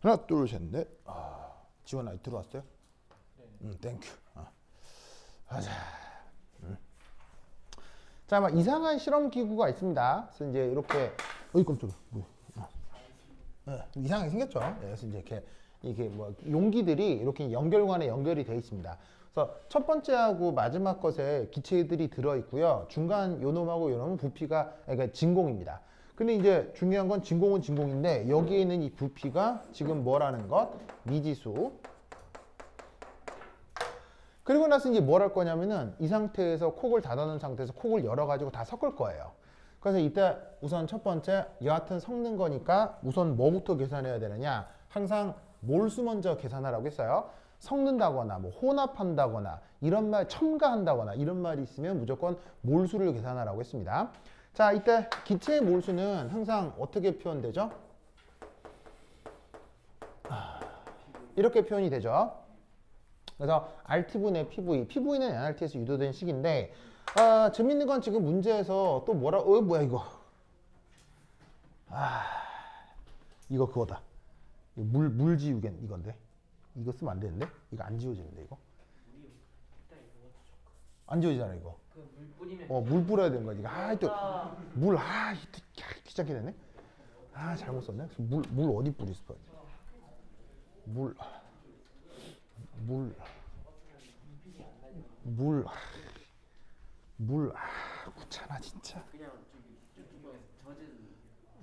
하나, 둘, 셋, 넷. 지원 아이 들어왔어요? 땡큐. 가자. 자, 막 이상한 실험 기구가 있습니다. 그래서 이제 이렇게, 어이 깜짝이야. 뭐야? 이상하게 생겼죠. 그래서 이제 이게 뭐 용기들이 이렇게 연결관에 연결이 되어 있습니다. 그래서 첫 번째하고 마지막 것에 기체들이 들어 있고요. 중간 요놈하고 요놈은 부피가 그러니까 진공입니다. 근데 이제 중요한 건 진공은 진공인데 여기에 있는 이 부피가 지금 뭐라는 것? 미지수. 그리고 나서 이제 뭘 할 거냐면은 이 상태에서 콕을 닫아놓은 상태에서 콕을 열어가지고 다 섞을 거예요. 그래서 이때 우선 첫 번째 여하튼 섞는 거니까 우선 뭐부터 계산해야 되느냐? 항상 몰수 먼저 계산하라고 했어요. 섞는다거나 뭐 혼합한다거나 이런 말 첨가한다거나 이런 말이 있으면 무조건 몰수를 계산하라고 했습니다. 자, 이때 기체의 몰수는 항상 어떻게 표현되죠? 이렇게 표현이 되죠. 그래서 RT분의 PV, PV는 NRT에서 유도된 식인데 재밌는 건 지금 문제에서 또 뭐야 이거. 이거 그거다. 물 지우개 이건데. 이거 쓰면 안 되는데? 이거 안 지워지는데 이거? 안 지워지잖아 이거. 물 뿌리면 물 뿌려야 되는 거지. 귀찮게 되네. 잘못 썼네. 물 어디 뿌리지? 귀찮아 진짜. 그냥 저기 주방에서 젖은.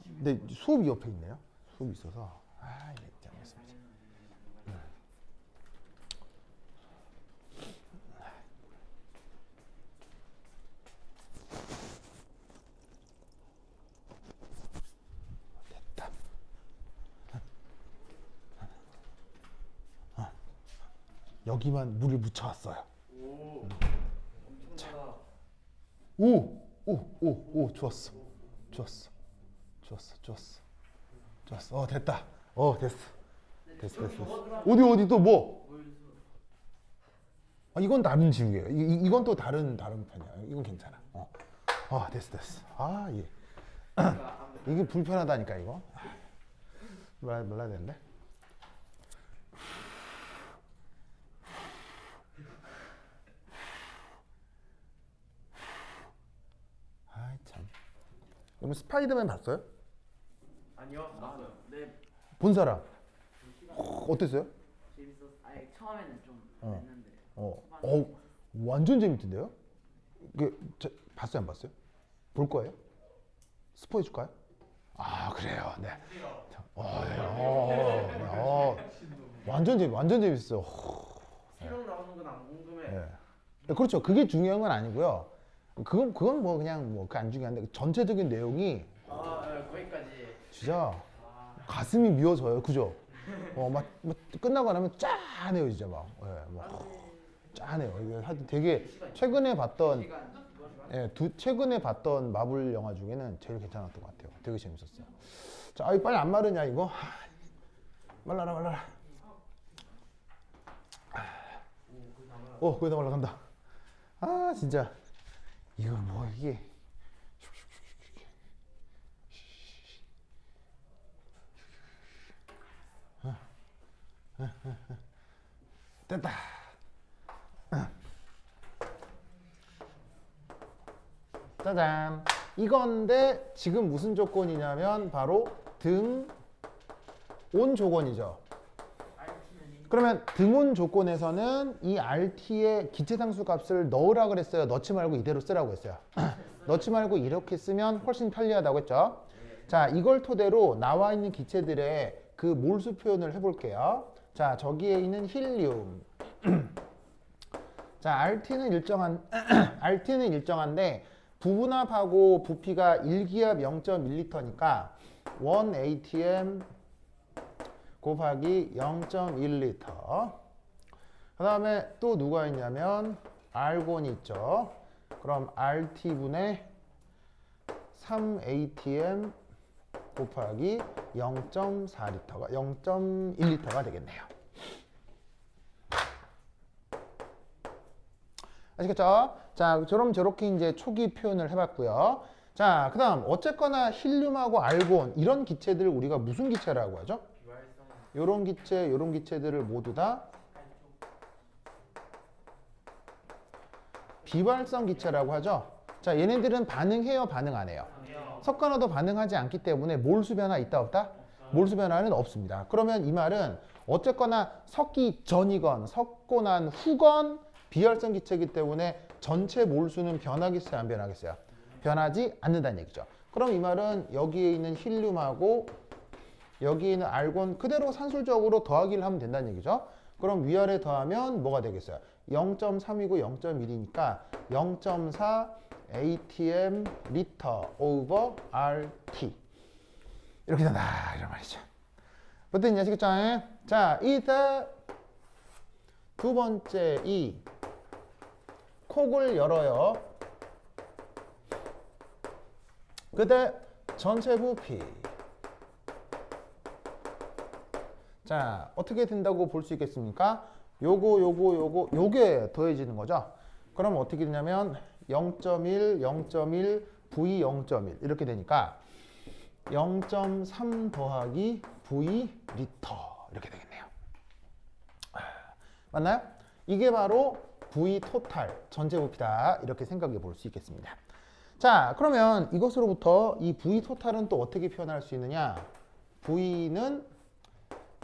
근데 수업이 옆에 있네요. 수업이 있어서 이게 잘못했습니다. 됐다. 여기만 물을 묻혀왔어요. 오. 엄청나다. 오, 좋았어. 됐다. 됐어. 어디 또 뭐? 이건 다른 지우개예요. 이건 또 다른 편이야. 이건 괜찮아. 됐어. 예. 이게 불편하다니까 이거. 몰라야 되는데. 참. 여러분 스파이더맨 봤어요? 아니요. 봤어요. 네. 본 사람? 어땠어요? 재밌었어. 아니 처음에는 좀 했는데. 완전 재밌던데요? 봤어요, 안 봤어요? 볼 거예요? 스포해 줄까요? 그래요. 네. 완전 재밌어요. 새로 나오는 건 안 궁금해. 네. 그렇죠. 그게 중요한 건 아니고요. 그건 뭐 그냥 안 중요한데 전체적인 내용이 거기까지. 진짜 가슴이 미어져요. 그죠? 막 끝나고 나면 짠해요, 진짜 막. 짠해요. 이게 하여튼 되게 최근에 봤던 최근에 봤던 마블 영화 중에는 제일 괜찮았던 것 같아요. 되게 재밌었어요. 자, 빨리 안 마르냐 이거? 말라라. 거의 다 말라간다. 진짜 이거 뭐 이게. 됐다. 짜잔. 이건데 지금 무슨 조건이냐면 바로 등온 조건이죠. 그러면 등온 조건에서는 이 RT의 기체상수 값을 넣으라 그랬어요? 넣지 말고 이대로 쓰라고 했어요? 넣지 말고 이렇게 쓰면 훨씬 편리하다고 했죠? 자, 이걸 토대로 나와 있는 기체들의 그 몰수 표현을 해볼게요. 자, 저기에 있는 힐륨. 자, RT는 일정한데 부분합하고 부피가 1기압 0.1리터니까 1atm 곱하기 0.1리터. 그 다음에 또 누가 있냐면 argon이 있죠. 그럼 RT분의 3atm 곱하기 0.1리터가 되겠네요. 아시겠죠? 자, 그럼 저렇게 이제 초기 표현을 해봤고요. 자, 그 다음 어쨌거나 힐륨하고 알곤 이런 기체들을 우리가 무슨 기체라고 하죠? 요런 기체, 요런 기체들을 모두 다 비발성 기체라고 하죠. 자, 얘네들은 반응해요, 반응 안 해요? 섞어놔도 반응하지 않기 때문에 몰수 변화 있다 없다? 몰수 변화는 없습니다. 그러면 이 말은 어쨌거나 섞기 전이건 섞고 난 후건 비활성 기체이기 때문에 전체 몰수는 변하겠어요, 안 변하겠어요? 변하지 않는다는 얘기죠. 그럼 이 말은 여기에 있는 힐륨하고 여기에 있는 알곤 그대로 산술적으로 더하기를 하면 된다는 얘기죠. 그럼 위아래 더하면 뭐가 되겠어요? 0.3이고 0.1이니까 0.4 atm 리터 over rt 이렇게 된다 이런 말이죠. 어땠냐 아시겠죠? 자, 이때 두 번째 이 콕을 열어요. 그때 전체 부피. 자, 어떻게 된다고 볼 수 있겠습니까? 요게 더해지는 거죠. 그럼 어떻게 되냐면 0.1, 0.1, V 0.1 이렇게 되니까 0.3 더하기 V 리터 이렇게 되겠네요. 맞나요? 이게 바로 V 토탈 전체 부피다 이렇게 생각해 볼 수 있겠습니다. 자, 그러면 이것으로부터 이 V 토탈은 또 어떻게 표현할 수 있느냐? V는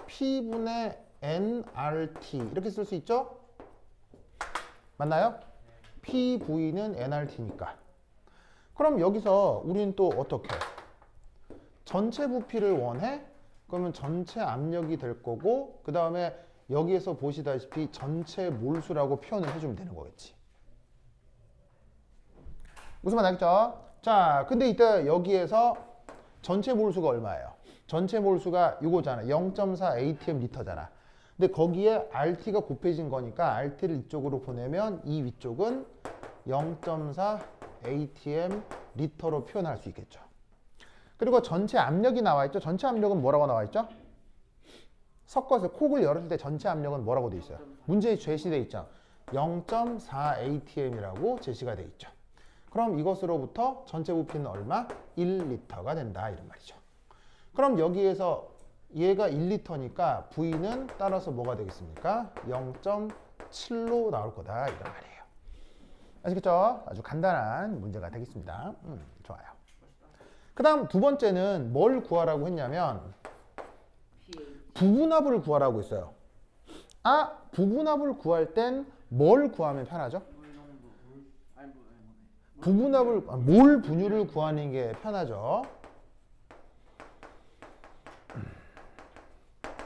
P분의 nRT 이렇게 쓸 수 있죠? 맞나요? PV는 nRT니까. 그럼 여기서 우리는 또 어떻게? 전체 부피를 원해? 그러면 전체 압력이 될 거고 그 다음에 여기에서 보시다시피 전체 몰수라고 표현을 해주면 되는 거겠지. 무슨 말 알겠죠? 자, 근데 이때 여기에서 전체 몰수가 얼마예요? 전체 몰수가 이거잖아. 0.4 atm 리터잖아. 근데 거기에 RT가 곱해진 거니까 RT를 이쪽으로 보내면 이 위쪽은 0.4 atm 리터로 표현할 수 있겠죠. 그리고 전체 압력이 나와 있죠. 전체 압력은 뭐라고 나와 있죠? 섞어서 콕을 열었을 때 전체 압력은 뭐라고 돼 있어요? 문제에 제시돼 있죠. 0.4 atm이라고 제시가 돼 있죠. 그럼 이것으로부터 전체 부피는 얼마? 1리터가 된다 이런 말이죠. 그럼 여기에서 얘가 1리터니까 V는 따라서 뭐가 되겠습니까? 0.7로 나올 거다 이런 말이에요. 아시겠죠? 아주 간단한 문제가 되겠습니다. 좋아요. 그 다음 두 번째는 뭘 구하라고 했냐면 부분합을 구하라고 했어요. 아, 부분합을 구할 땐 뭘 구하면 편하죠? 부분합을, 몰 분율을 구하는 게 편하죠.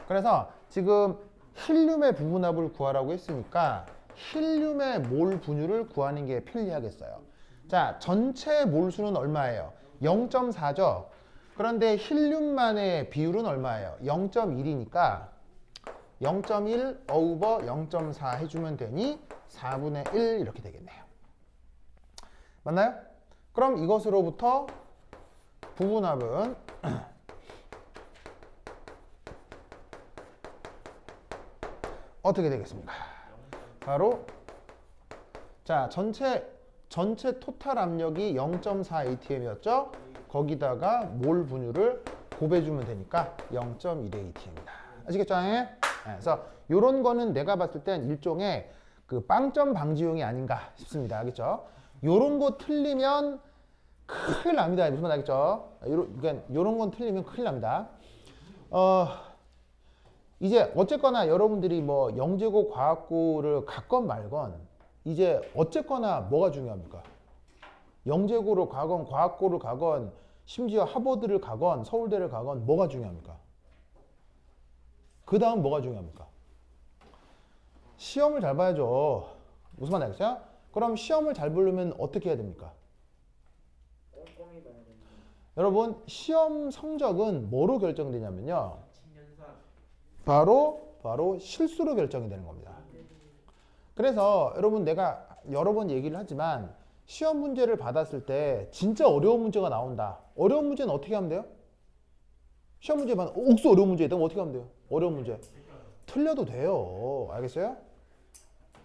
그래서 지금 힐륨의 부분합을 구하라고 했으니까 힐륨의 몰 분율을 구하는 게 편리하겠어요. 자, 전체 몰수는 얼마예요? 0.4죠. 그런데 힐륨만의 비율은 얼마예요? 0.1이니까 0.1 over 0.4 해주면 되니 4분의 1 이렇게 되겠네요. 맞나요? 그럼 이것으로부터 부분합은 어떻게 되겠습니까? 바로 자, 전체 토탈 압력이 0.4 atm이었죠? 거기다가 몰 분율을 곱해주면 되니까 0.1 atm이다. 아시겠죠? 그래서 이런 거는 내가 봤을 땐 일종의 그 빵점 방지용이 아닌가 싶습니다. 알겠죠? 요런 거 틀리면 큰일 납니다. 무슨 말 알겠죠? 요런 건 틀리면 큰일 납니다. 이제 어쨌거나 여러분들이 뭐 영재고 과학고를 갔건 말건 이제 어쨌거나 뭐가 중요합니까? 영재고를 가건 과학고를 가건 심지어 하버드를 가건 서울대를 가건 뭐가 중요합니까? 그 다음 뭐가 중요합니까? 시험을 잘 봐야죠. 무슨 말 알겠어요? 그럼 시험을 잘 보려면 어떻게 해야 됩니까? 여러분 시험 성적은 뭐로 결정되냐면요. 바로 실수로 결정이 되는 겁니다. 그래서 여러분 내가 여러 번 얘기를 하지만 시험 문제를 받았을 때 진짜 어려운 문제가 나온다. 어려운 문제는 어떻게 하면 돼요? 시험 문제 받아 옥수 어려운 문제 있다면 어떻게 하면 돼요? 어려운 문제 틀려도 돼요. 알겠어요?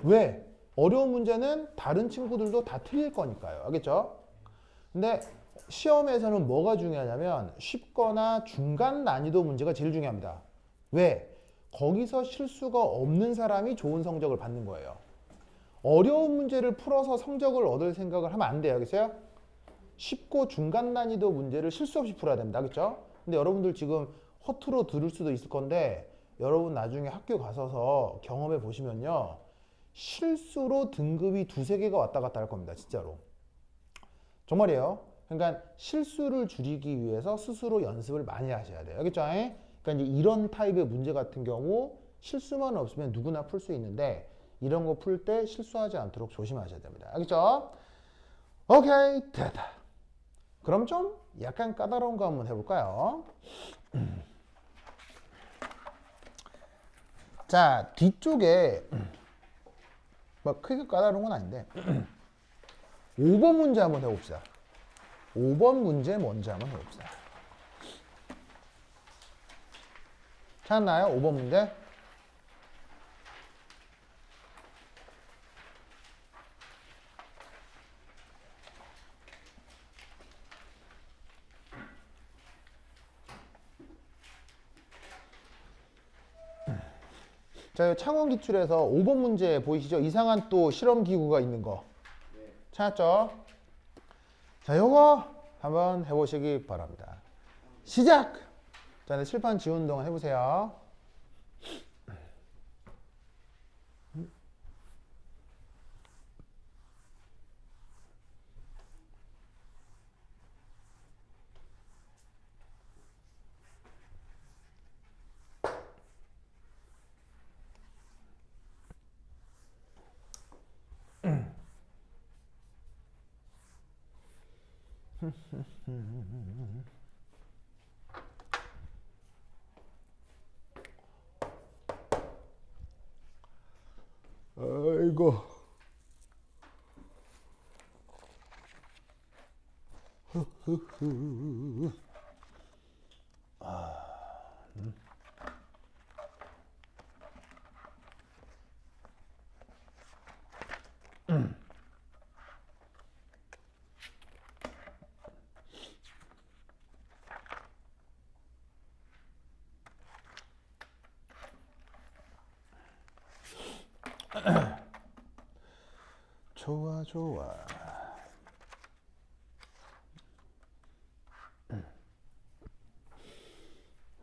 왜? 어려운 문제는 다른 친구들도 다 틀릴 거니까요. 알겠죠? 근데 시험에서는 뭐가 중요하냐면 쉽거나 중간 난이도 문제가 제일 중요합니다. 왜? 거기서 실수가 없는 사람이 좋은 성적을 받는 거예요. 어려운 문제를 풀어서 성적을 얻을 생각을 하면 안 돼요. 알겠어요? 쉽고 중간 난이도 문제를 실수 없이 풀어야 됩니다. 그렇죠? 근데 여러분들 지금 허투루 들을 수도 있을 건데 여러분 나중에 학교 가서서 경험해 보시면요. 실수로 등급이 두세 개가 왔다 갔다 할 겁니다. 진짜로. 정말이에요. 그러니까 실수를 줄이기 위해서 스스로 연습을 많이 하셔야 돼요. 알겠죠? 그러니까 이제 이런 타입의 문제 같은 경우 실수만 없으면 누구나 풀 수 있는데 이런 거 풀 때 실수하지 않도록 조심하셔야 됩니다. 알겠죠? 오케이, 됐다. 그럼 좀 약간 까다로운 거 한번 해볼까요? 자, 뒤쪽에 막 크게 까다로운 건 아닌데 5번 문제 한번 해봅시다. 5번 문제 먼저 한번 해봅시다. 찾았나요? 5번 문제? 자, 창원 기출에서 5번 문제 보이시죠? 이상한 또 실험 기구가 있는 거. 네. 찾았죠? 자, 요거 한번 해보시기 바랍니다. 시작! 자, 네, 칠판 지우는 동안 해보세요. 아이고. 좋아, 좋아.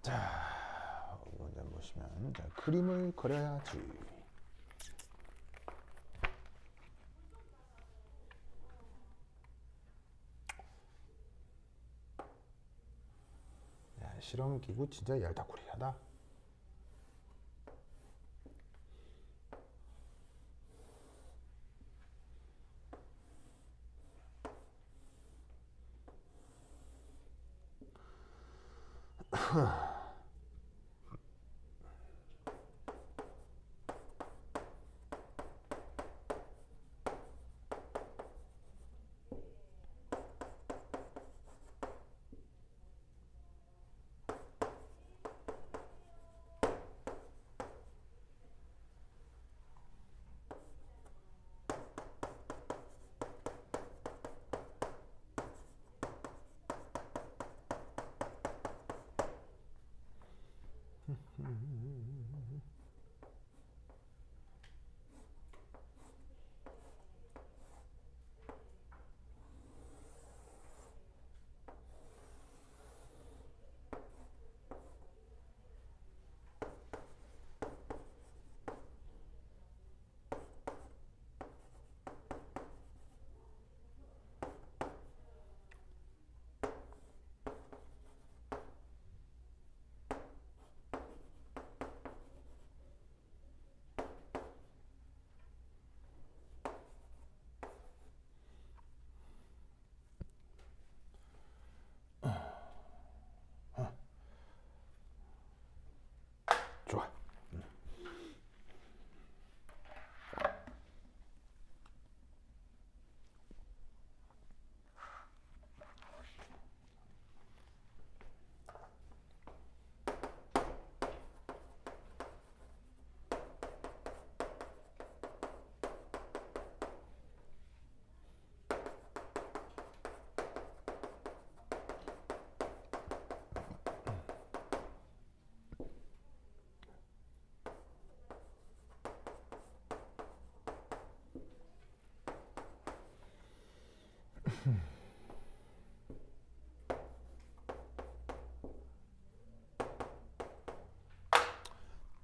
자, 먼저 보시면 자, 그림을 그려야지. 야, 실험 기구 진짜 얄다구리하다.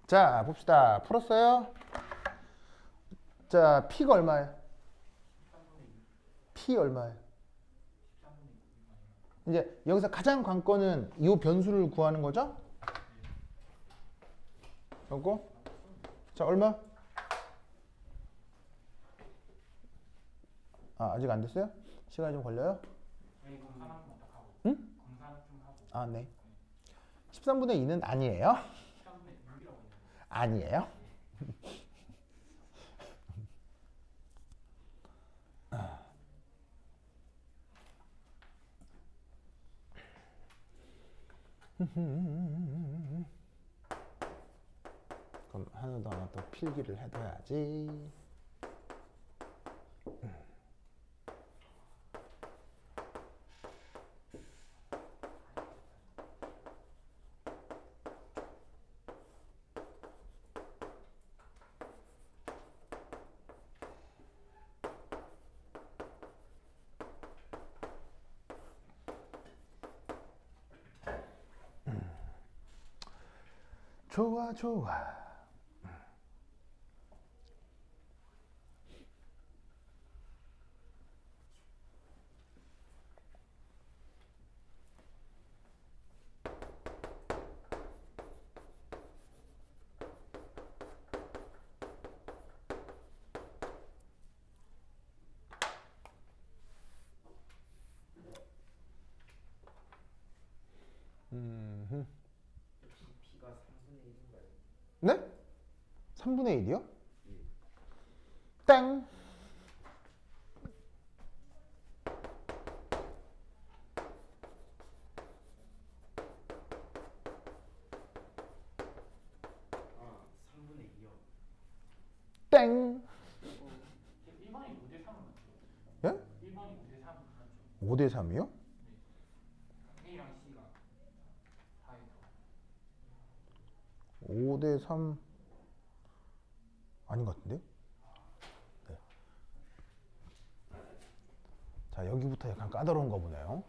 자, 봅시다. 풀었어요? 자, P가 얼마예요? P 얼마예요? 이제 여기서 가장 관건은 이 변수를 구하는 거죠? 그리고 자, 얼마? 아직 안 됐어요? 시간이 좀 걸려요? 응? 아, 네. 13분의 2는 아니에요? 아니에요? 그럼 하나 더 필기를 해둬야지. 좋아, 좋아. P가 3분의 1인가요? 네? 3분의 1이요? 땡! 아, 3분의 2요. 땡! 1번이 5대 3은 맞죠? 예? 1번이 5대 3은 맞죠? 5대 3이요? A랑 C가 다 해서 5대 3 아닌 것 같은데? 네. 자, 여기부터 약간 까다로운 거 보네요.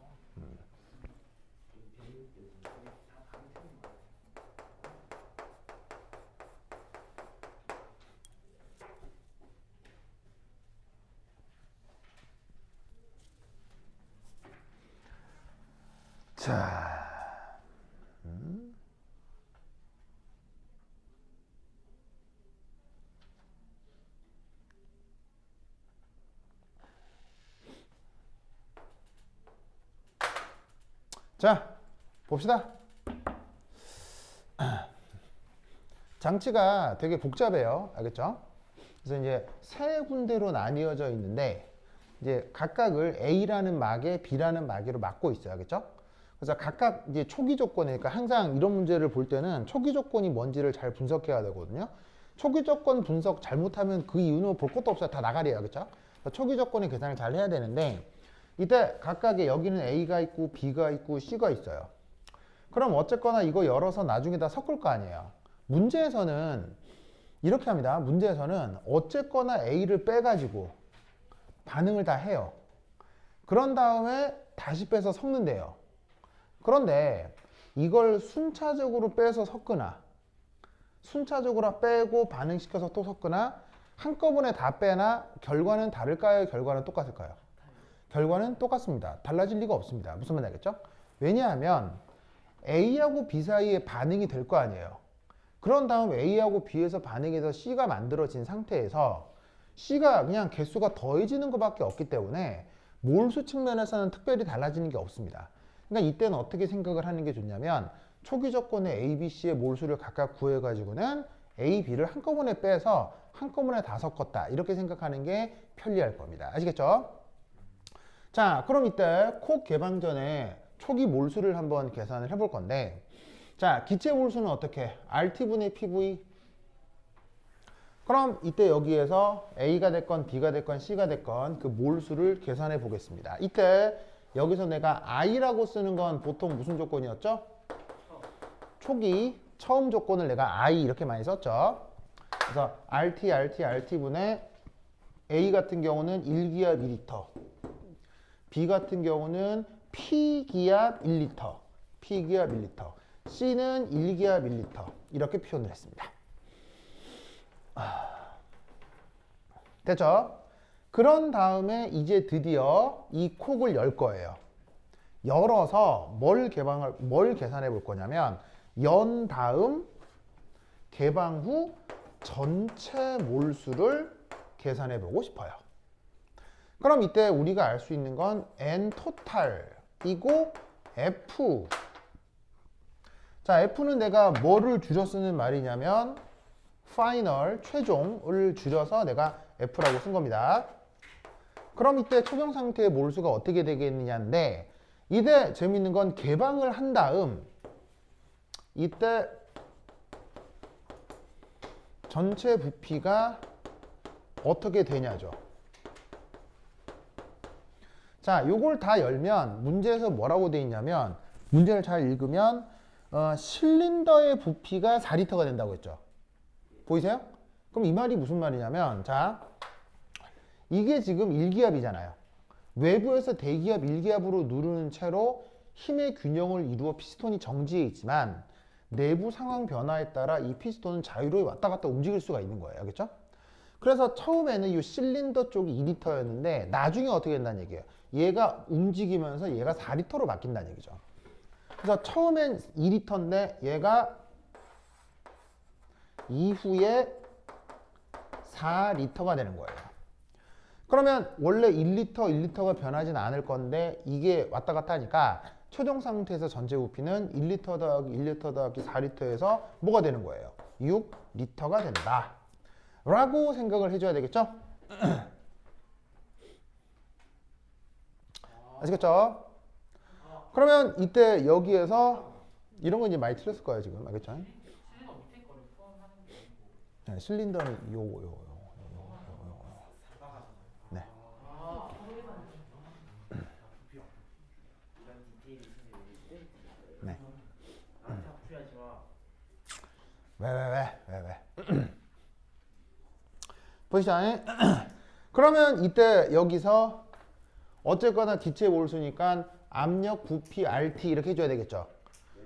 자, 자, 봅시다. 장치가 되게 복잡해요. 알겠죠? 그래서 이제 세 군데로 나뉘어져 있는데 이제 각각을 A라는 마개, B라는 마개로 막고 있어요. 알겠죠? 그래서 각각 이제 초기 조건이니까 항상 이런 문제를 볼 때는 초기 조건이 뭔지를 잘 분석해야 되거든요. 초기 조건 분석 잘못하면 그 이유는 볼 것도 없어요. 다 나가리예요. 그렇죠? 초기 조건의 계산을 잘 해야 되는데 이때 각각의 여기는 A가 있고 B가 있고 C가 있어요. 그럼 어쨌거나 이거 열어서 나중에 다 섞을 거 아니에요. 문제에서는 이렇게 합니다. 문제에서는 어쨌거나 A를 빼가지고 반응을 다 해요. 그런 다음에 다시 빼서 섞는데요. 그런데 이걸 순차적으로 빼서 섞거나 순차적으로 빼고 반응시켜서 또 섞거나 한꺼번에 다 빼나 결과는 다를까요? 결과는 똑같을까요? 결과는 똑같습니다. 달라질 리가 없습니다. 무슨 말인지 알겠죠? 왜냐하면 A하고 B 사이에 반응이 될 거 아니에요. 그런 다음 A하고 B에서 반응이 돼서 C가 만들어진 상태에서 C가 그냥 개수가 더해지는 것밖에 없기 때문에 몰수 측면에서는 특별히 달라지는 게 없습니다. 그러니까 이때는 어떻게 생각을 하는 게 좋냐면 초기 조건의 A, B, C의 몰수를 각각 구해가지고는 A, B를 한꺼번에 빼서 한꺼번에 다 섞었다. 이렇게 생각하는 게 편리할 겁니다. 아시겠죠? 자, 그럼 이때 콕 개방 전에 초기 몰수를 한번 계산을 해볼 건데 자, 기체 몰수는 어떻게? RT분의 PV. 그럼 이때 여기에서 A가 됐건 B가 됐건 C가 됐건 그 몰수를 계산해 보겠습니다. 이때 여기서 내가 I라고 쓰는 건 보통 무슨 조건이었죠? 초기 처음 조건을 내가 I 이렇게 많이 썼죠. 그래서 RT분의 A 같은 경우는 1기압 2리터, B 같은 경우는 P기압 1리터, P기압 1리터, C는 1기압 1리터 이렇게 표현을 했습니다. 됐죠? 그런 다음에 이제 드디어 이 콕을 열 거예요. 열어서 뭘 계산해 볼 거냐면 연 다음 개방 후 전체 몰수를 계산해 보고 싶어요. 그럼 이때 우리가 알 수 있는 건 N 토탈이고 F. 자, F는 내가 뭐를 줄여 쓰는 말이냐면 파이널, 최종을 줄여서 내가 F라고 쓴 겁니다. 그럼 이때 최종 상태의 몰수가 어떻게 되겠느냐인데 이때 재밌는 건 개방을 한 다음 이때 전체 부피가 어떻게 되냐죠. 자, 요걸 다 열면 문제에서 뭐라고 돼 있냐면 문제를 잘 읽으면 실린더의 부피가 4리터가 된다고 했죠. 보이세요? 그럼 이 말이 무슨 말이냐면 자, 이게 지금 1기압이잖아요. 외부에서 대기압 1기압으로 누르는 채로 힘의 균형을 이루어 피스톤이 정지해 있지만 내부 상황 변화에 따라 이 피스톤은 자유로이 왔다 갔다 움직일 수가 있는 거예요. 알겠죠? 그래서 처음에는 이 실린더 쪽이 2리터였는데 나중에 어떻게 된다는 얘기예요. 얘가 움직이면서 얘가 4리터로 바뀐다는 얘기죠. 그래서 처음엔 2리터인데 얘가 이후에 4리터가 되는 거예요. 그러면 원래 1리터, 1리터가 변하진 않을 건데 이게 왔다 갔다 하니까 최종 상태에서 전체 부피는 1리터 더하기 1리터 더하기 4리터에서 뭐가 되는 거예요? 6리터가 된다. 라고 생각을 해줘야 되겠죠? 아시겠죠? 그러면 이때 여기에서 이런 건 이제 많이 틀렸을 거예요, 지금. 알겠죠? 실린더 밑에 거를 포함하는 게 아니고. 네, 실린더는 요거. 네. 이런 디테일이 생기는데 네. 나한테 아프하지 마. 왜? 보시죠. 그러면 이때 여기서 어쨌거나 기체 몰수니까 압력, 부피, RT 이렇게 해줘야 되겠죠.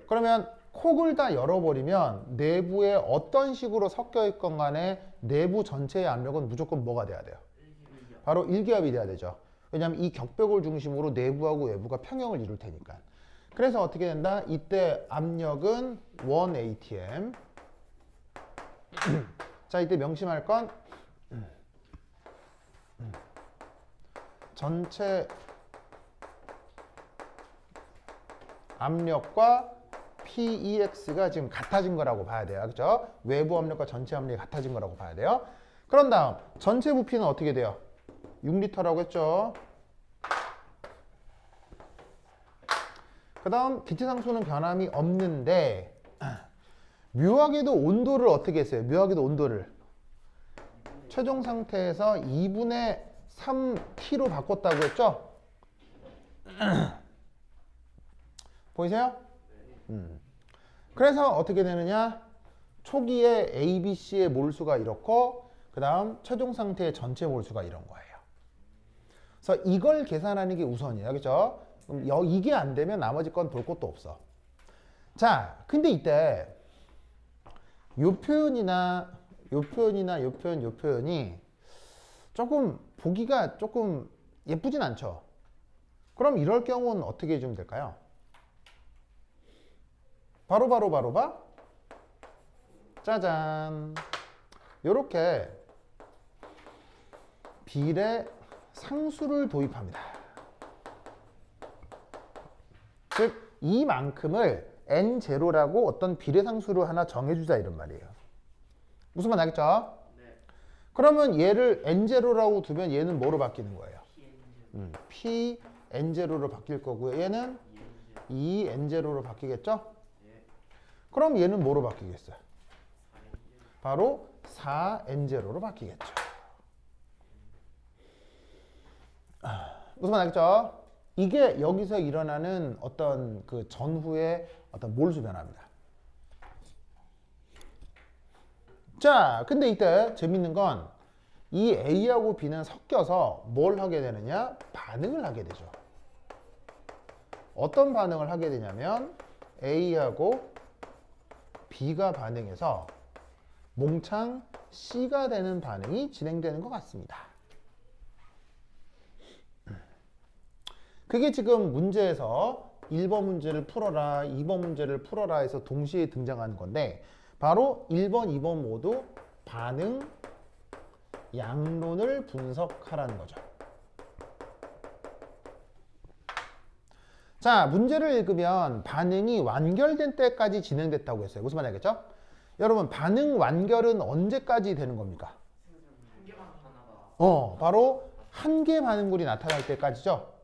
그러면 콕을 다 열어버리면 내부에 어떤 식으로 섞여 있건 간에 내부 전체의 압력은 무조건 뭐가 돼야 돼요? 바로 1기압이 돼야 되죠. 왜냐하면 이 격벽을 중심으로 내부하고 외부가 평형을 이룰 테니까. 그래서 어떻게 된다? 이때 압력은 1atm. 자, 이때 명심할 건 전체 압력과 PEX가 지금 같아진 거라고 봐야 돼요. 그렇죠? 외부 압력과 전체 압력이 같아진 거라고 봐야 돼요. 그런 다음 전체 부피는 어떻게 돼요? 6리터라고 했죠. 그 다음 기체 상수는 변함이 없는데 묘하게도 온도를 어떻게 했어요? 묘하게도 온도를 최종 상태에서 2분의 3T로 바꿨다고 했죠? 보이세요? 그래서 어떻게 되느냐? 초기에 A, B, C의 몰수가 이렇고 그 다음 최종 상태의 전체 몰수가 이런 거예요. 그래서 이걸 계산하는 게 우선이에요. 그렇죠? 그럼 이게 안 되면 나머지 건 볼 것도 없어. 자, 근데 이때 요 표현이나 요 표현이 조금 보기가 조금 예쁘진 않죠. 그럼 이럴 경우는 어떻게 해주면 될까요? 바로 봐. 짜잔. 요렇게 비례 상수를 도입합니다. 즉 이만큼을 n0라고 어떤 비례 상수를 하나 정해주자 이런 말이에요. 무슨 말 알겠죠? 네. 그러면 얘를 n0라고 두면 얘는 뭐로 바뀌는 거예요? p n0로 바뀔 거고요. 얘는 2n0로 바뀌겠죠? 예. 그럼 얘는 뭐로 바뀌겠어요? 바로 4n0로 바뀌겠죠. 무슨 말 알겠죠? 이게 여기서 일어나는 어떤 그 전후의 어떤 몰수 변화입니다. 자, 근데 이때 재밌는 건 이 A하고 B는 섞여서 뭘 하게 되느냐? 반응을 하게 되죠. 어떤 반응을 하게 되냐면 A하고 B가 반응해서 몽창 C가 되는 반응이 진행되는 것 같습니다. 그게 지금 문제에서 1번 문제를 풀어라, 2번 문제를 풀어라 해서 동시에 등장하는 건데 바로 1번, 2번 모두 반응 양론을 분석하라는 거죠. 자, 문제를 읽으면 반응이 완결된 때까지 진행됐다고 했어요. 무슨 말인지 알겠죠? 여러분, 반응 완결은 언제까지 되는 겁니까? 한 개만 하나가 바로 한 개 반응물이 나타날 때까지죠.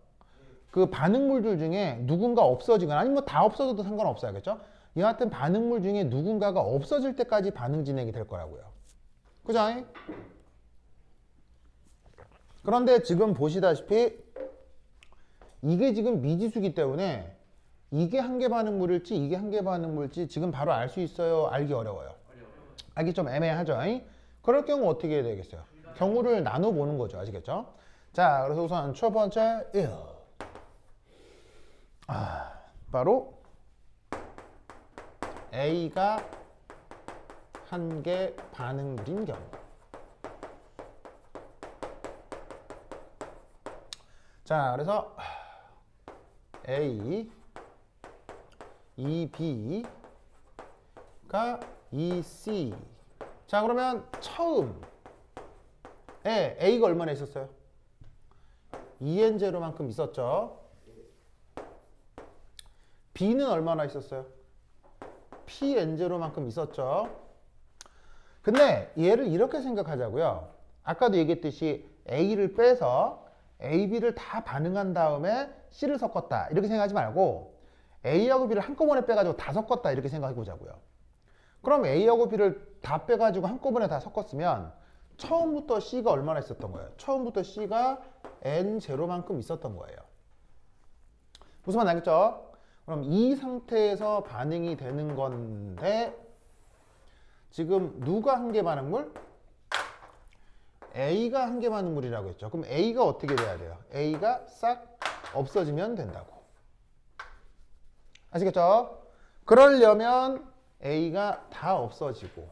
그 반응물들 중에 누군가 없어지거나 아니면 뭐 다 없어져도 상관없어야겠죠? 여하튼 반응물 중에 누군가가 없어질 때까지 반응 진행이 될 거라고요. 그죠? 그런데 지금 보시다시피 이게 지금 미지수기 때문에 이게 한 개 반응물일지 이게 한 개 반응물일지 지금 바로 알 수 있어요? 알기 어려워요? 알기 좀 애매하죠? 그럴 경우 어떻게 해야 되겠어요? 경우를 나눠보는 거죠. 아시겠죠? 자, 그래서 우선 첫 번째 1. 바로 A가 한 개 반응물인 경우. 자, 그래서 A, B가 EC. 자, 그러면 처음에 A가 얼마나 있었어요? EN0만큼 있었죠. B는 얼마나 있었어요? PN0만큼 있었죠. 근데 얘를 이렇게 생각하자고요. 아까도 얘기했듯이 A를 빼서 A, B를 다 반응한 다음에 C를 섞었다 이렇게 생각하지 말고 A하고 B를 한꺼번에 빼가지고 다 섞었다 이렇게 생각해 보자고요. 그럼 A하고 B를 다 빼가지고 한꺼번에 다 섞었으면 처음부터 C가 얼마나 있었던 거예요? 처음부터 C가 N0만큼 있었던 거예요. 무슨 말 알겠죠? 그럼 이 상태에서 반응이 되는 건데 지금 누가 한 개 반응물? A가 한 개 반응물이라고 했죠. 그럼 A가 어떻게 돼야 돼요? A가 싹 없어지면 된다고. 아시겠죠? 그러려면 A가 다 없어지고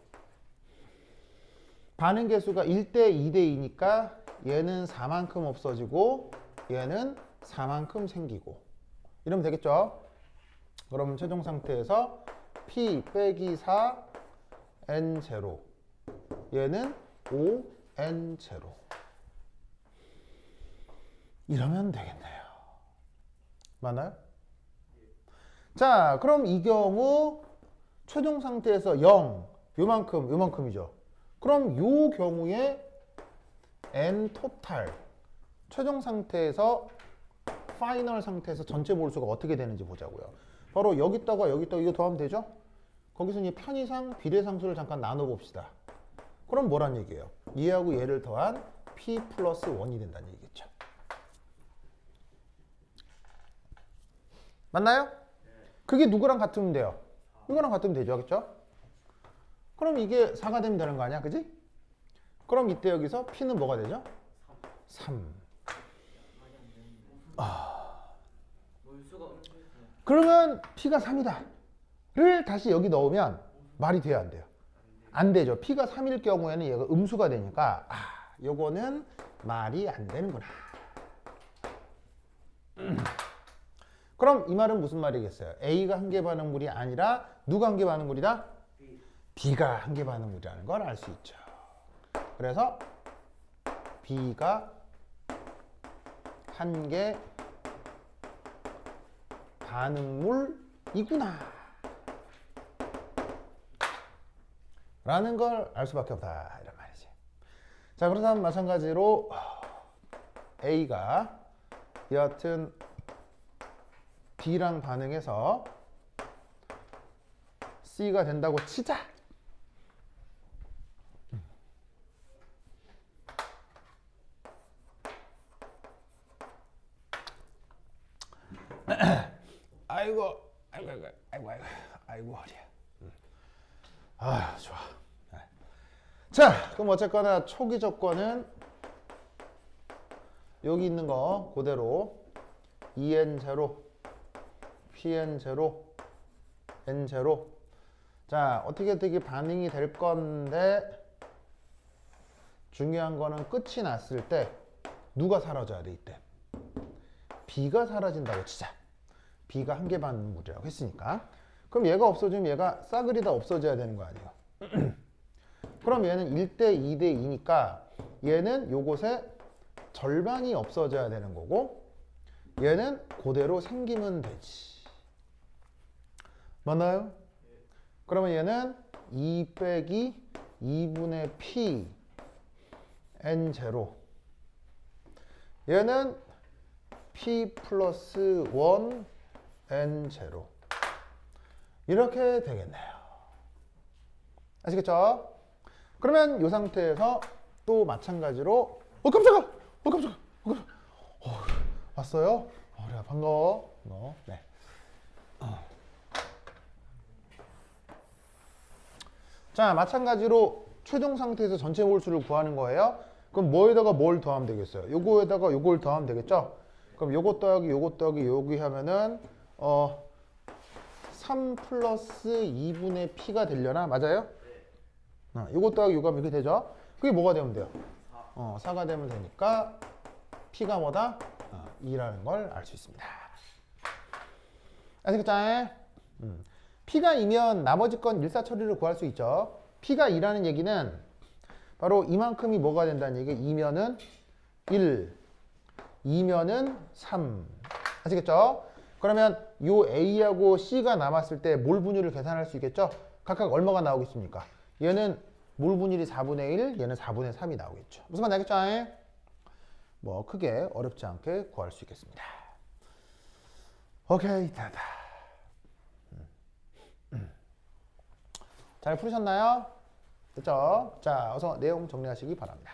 반응 개수가 1대 2대 2니까 얘는 4만큼 없어지고 얘는 4만큼 생기고 이러면 되겠죠? 그러면 최종 상태에서 P 빼기 4 N0 얘는 5 N0 이러면 되겠네요. 맞나요? 자, 그럼 이 경우 최종 상태에서 0 요만큼이죠. 그럼 요 경우에 N 토탈 최종 상태에서 파이널 상태에서 전체 몰수가 어떻게 되는지 보자고요. 바로 여기다가 이거 더하면 되죠? 거기서 이제 편의상 비례상수를 잠깐 나눠 봅시다. 그럼 뭐란 얘기예요? 얘하고 얘를 더한 P 플러스 1이 된다는 얘기겠죠. 맞나요? 그게 누구랑 같으면 돼요? 이거랑 같으면 되죠. 그렇죠? 그럼 이게 4가 되면 되는 거 아니야? 그지? 그럼 이때 여기서 P는 뭐가 되죠? 3. 물수가 그러면 P가 3이다. 를 다시 여기 넣으면 말이 돼요? 안 돼요? 안 되죠. P가 3일 경우에는 얘가 음수가 되니까 요거는 말이 안 되는구나. 그럼 이 말은 무슨 말이겠어요? A가 한 개 반응물이 아니라 누가 한 개 반응물이다? B가 한 개 반응물이라는 걸 알 수 있죠. 그래서 B가 한 개 반응물이구나 라는 걸 알 수밖에 없다 이런 말이지. 자, 그렇다면 마찬가지로 A가 여하튼 B랑 반응해서 C가 된다고 치자. 아이고 허리야. 좋아. 자, 그럼 어쨌거나 초기 조건은 여기 있는 거 그대로 EN0 pn0 n0 자 어떻게 반응이 될 건데 중요한 거는 끝이 났을 때 누가 사라져야 돼 이때 b가 사라진다고 치자. b가 한 개 반물이라고 했으니까 그럼 얘가 없어지면 얘가 싸그리 다 없어져야 되는 거 아니에요. 그럼 얘는 1대 2대 2니까 얘는 요것에 절반이 없어져야 되는 거고 얘는 그대로 생기면 되지. 맞나요? 그러면 얘는 2 빼기 2분의 p n0 얘는 p 플러스 1 n0 이렇게 되겠네요. 아시겠죠? 그러면 이 상태에서 또 마찬가지로 깜짝아! 왔어요? 그래 반가워. 네. 자 마찬가지로 최종 상태에서 전체 몰수를 구하는 거예요. 그럼 뭐에다가 뭘 더하면 되겠어요? 요거에다가 요걸 더하면 되겠죠? 그럼 요것 더하기 요것 더하기 여기 하면은 3 플러스 2분의 p가 되려나? 맞아요? 요것 더하기 요거 하면 이렇게 되죠? 그게 뭐가 되면 돼요? 4가 되면 되니까 p가 뭐다? 2라는 걸 알 수 있습니다. 아시겠죠? p가 2면 나머지 건 일사처리를 구할 수 있죠. p가 2라는 얘기는 바로 이만큼이 뭐가 된다는 얘기예요. 2면은 1, 2면은 3. 아시겠죠? 그러면 요 A하고 C가 남았을 때 몰 분율을 계산할 수 있겠죠? 각각 얼마가 나오겠습니까? 얘는 몰 분율이 4분의 1, 얘는 4분의 3이 나오겠죠. 무슨 말인지 알겠죠? 뭐 크게 어렵지 않게 구할 수 있겠습니다. 오케이, 다다. 잘 풀으셨나요? 됐죠? 자, 어서 내용 정리하시기 바랍니다.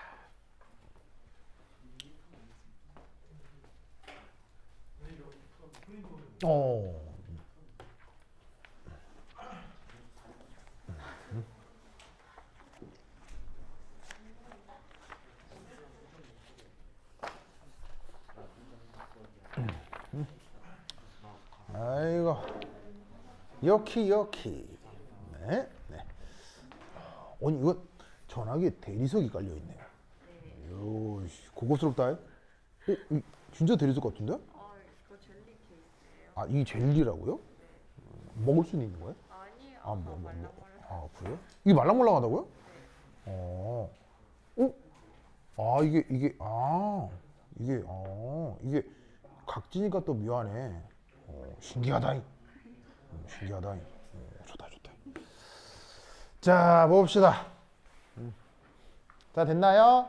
아이고, 여키. 네. 아니 이거 전화기에 대리석이 깔려 있네요. 요 고급스럽다. 진짜 대리석 같은데? 이거 젤리 케이스예요. 아, 이 젤리라고요? 먹을 수는 있는 거예요? 아니요. 말랑말랑. 그래요? 이게 말랑말랑하다고요? 이게 각지니까 또 묘하네. 신기하다잉. 좋다. 자, 봅시다. 자, 됐나요?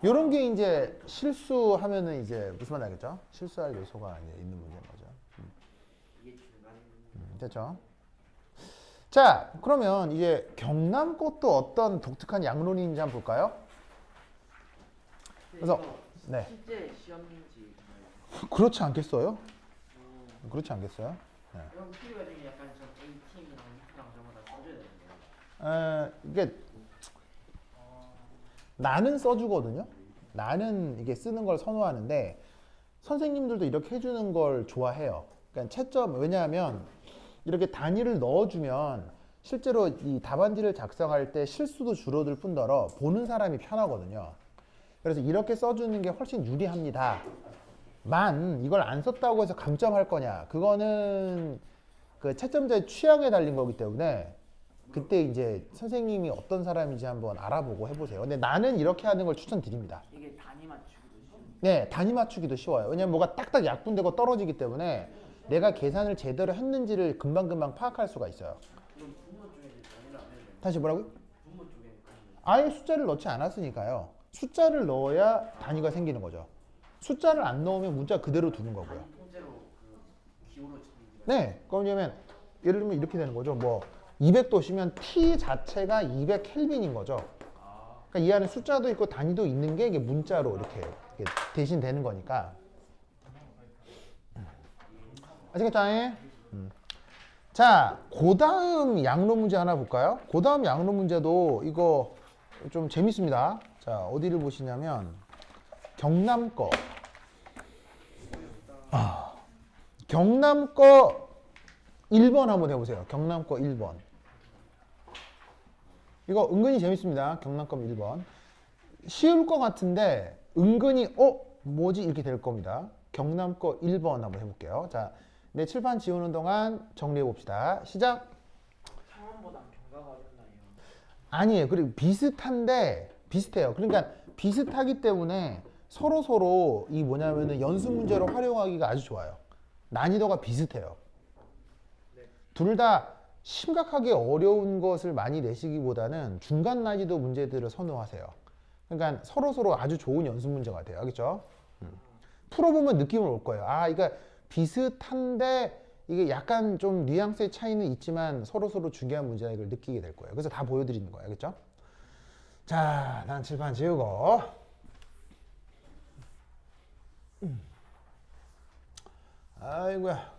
요런 게 이제 실수하면은 이제 무슨 말인지 알겠죠? 실수할 요소가 이제 있는 문제인 거죠. 이게 중간에 됐죠? 자, 그러면 이제 경남 것도 어떤 독특한 양론인지 한번 볼까요? 그래서 네. 실제 시험인지 그렇지 않겠어요? 그렇지 않겠어요? 네. 그럼 필요가 중에 약간 좀 A팀이랑 B팀이랑 저거다 써줘야 되는 거예요. 이게 나는 써주거든요. 나는 이게 쓰는 걸 선호하는데 선생님들도 이렇게 해주는 걸 좋아해요. 그러니까 채점 왜냐하면 이렇게 단위를 넣어주면 실제로 이 답안지를 작성할 때 실수도 줄어들 뿐더러 보는 사람이 편하거든요. 그래서 이렇게 써주는 게 훨씬 유리합니다. 만 이걸 안 썼다고 해서 감점할 거냐? 그거는 그 채점자의 취향에 달린 거기 때문에 그때 이제 선생님이 어떤 사람인지 한번 알아보고 해보세요. 근데 나는 이렇게 하는 걸 추천드립니다. 이게 단위 맞추기도 쉬운. 네, 단위 맞추기도 쉬워요. 왜냐면 뭐가 딱딱 약분되고 떨어지기 때문에 내가 계산을 제대로 했는지를 금방금방 파악할 수가 있어요. 그럼 분모 쪽에 단위를 안 해도 돼요? 다시 뭐라고요? 분모 쪽에 아예 숫자를 넣지 않았으니까요. 숫자를 넣어야 단위가 생기는 거죠. 숫자를 안 넣으면 문자 그대로 두는 거고요. 단위 통째로 그 기호로 정리가 네, 그러면 예를 들면 이렇게 되는 거죠. 뭐 200도시면 T 자체가 200켈빈인 거죠. 그러니까 이 안에 숫자도 있고 단위도 있는 게 이게 문자로 이렇게 대신 되는 거니까. 아시겠죠? 자, 그 다음 양론 문제 하나 볼까요? 그 다음 양론 문제도 이거 좀 재밌습니다. 자, 어디를 보시냐면 경남 거. 경남 거 1번 한번 해보세요. 경남 거 1번. 이거 은근히 재밌습니다. 경남 거 1번. 쉬울 것 같은데 은근히 뭐지 이렇게 될 겁니다. 경남 거 1번 한번 해볼게요. 자, 내 칠판 지우는 동안 정리해 봅시다. 시작. 창원보단 경가가 어렵나요? 아니에요. 그리고 비슷해요. 그러니까 비슷하기 때문에 서로 이 뭐냐면은 연습 문제로 활용하기가 아주 좋아요. 난이도가 비슷해요. 둘 다 심각하게 어려운 것을 많이 내시기보다는 중간 난이도 문제들을 선호하세요. 그러니까 서로 아주 좋은 연습 문제가 돼요. 알겠죠? 풀어보면 느낌은 올 거예요. 아, 이거 비슷한데 이게 약간 좀 뉘앙스의 차이는 있지만 서로 중요한 문제다 이걸 느끼게 될 거예요. 그래서 다 보여드리는 거예요. 알겠죠? 자, 난 칠판 지우고. 아이고야.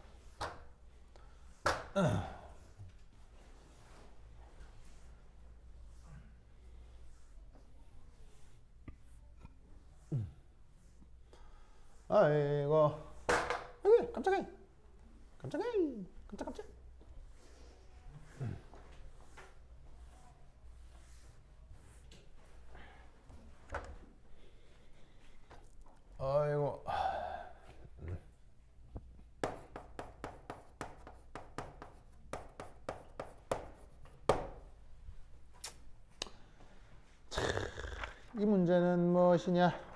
아이고. 아이고, 깜짝이야. 깜짝. 아이고. 이 문제는 무엇이냐?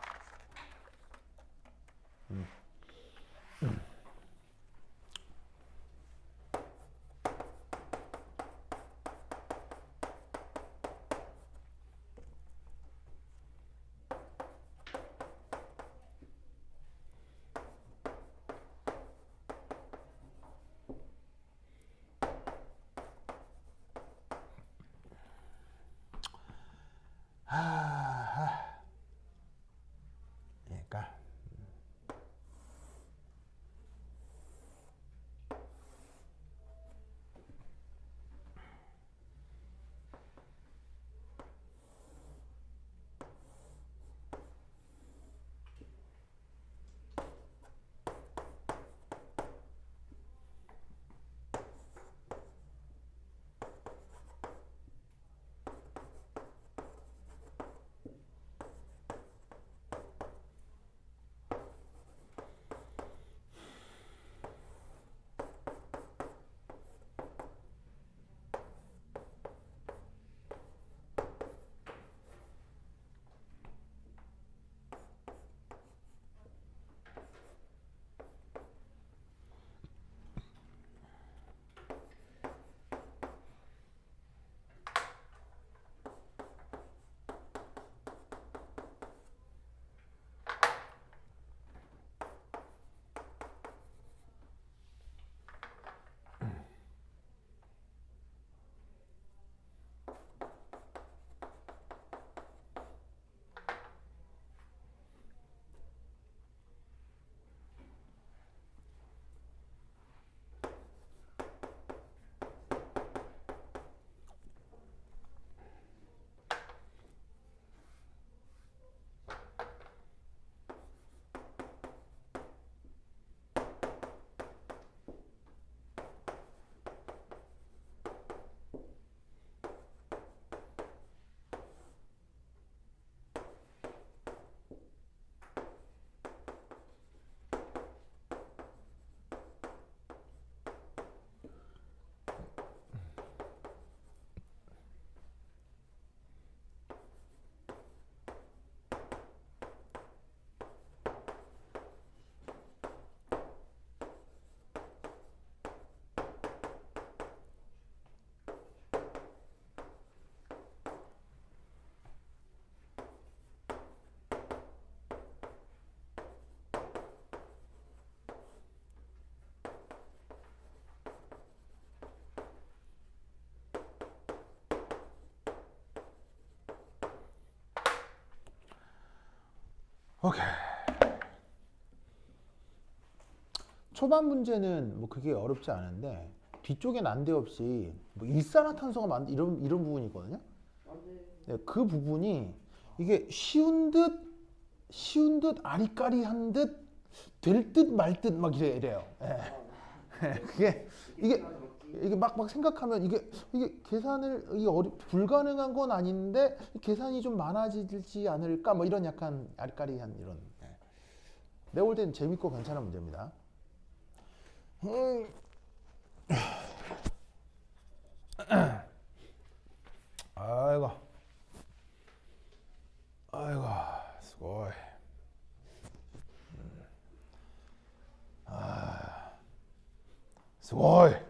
그러니까 오케이. 초반 문제는 뭐 그게 어렵지 않은데 뒤쪽에 난데없이 뭐 일산화탄소가 이런 부분이 있거든요. 네, 그 부분이 이게 쉬운 듯 아리까리한 듯 될 듯 말 듯 막 이래요. 그게 이게 막 생각하면 이게 계산을 불가능한 건 아닌데 계산이 좀 많아지지 않을까 뭐 이런 약간 아리까리한 이런. 내가 볼 때는 재밌고 괜찮은 문제입니다. 아이고 수고해. 수고해.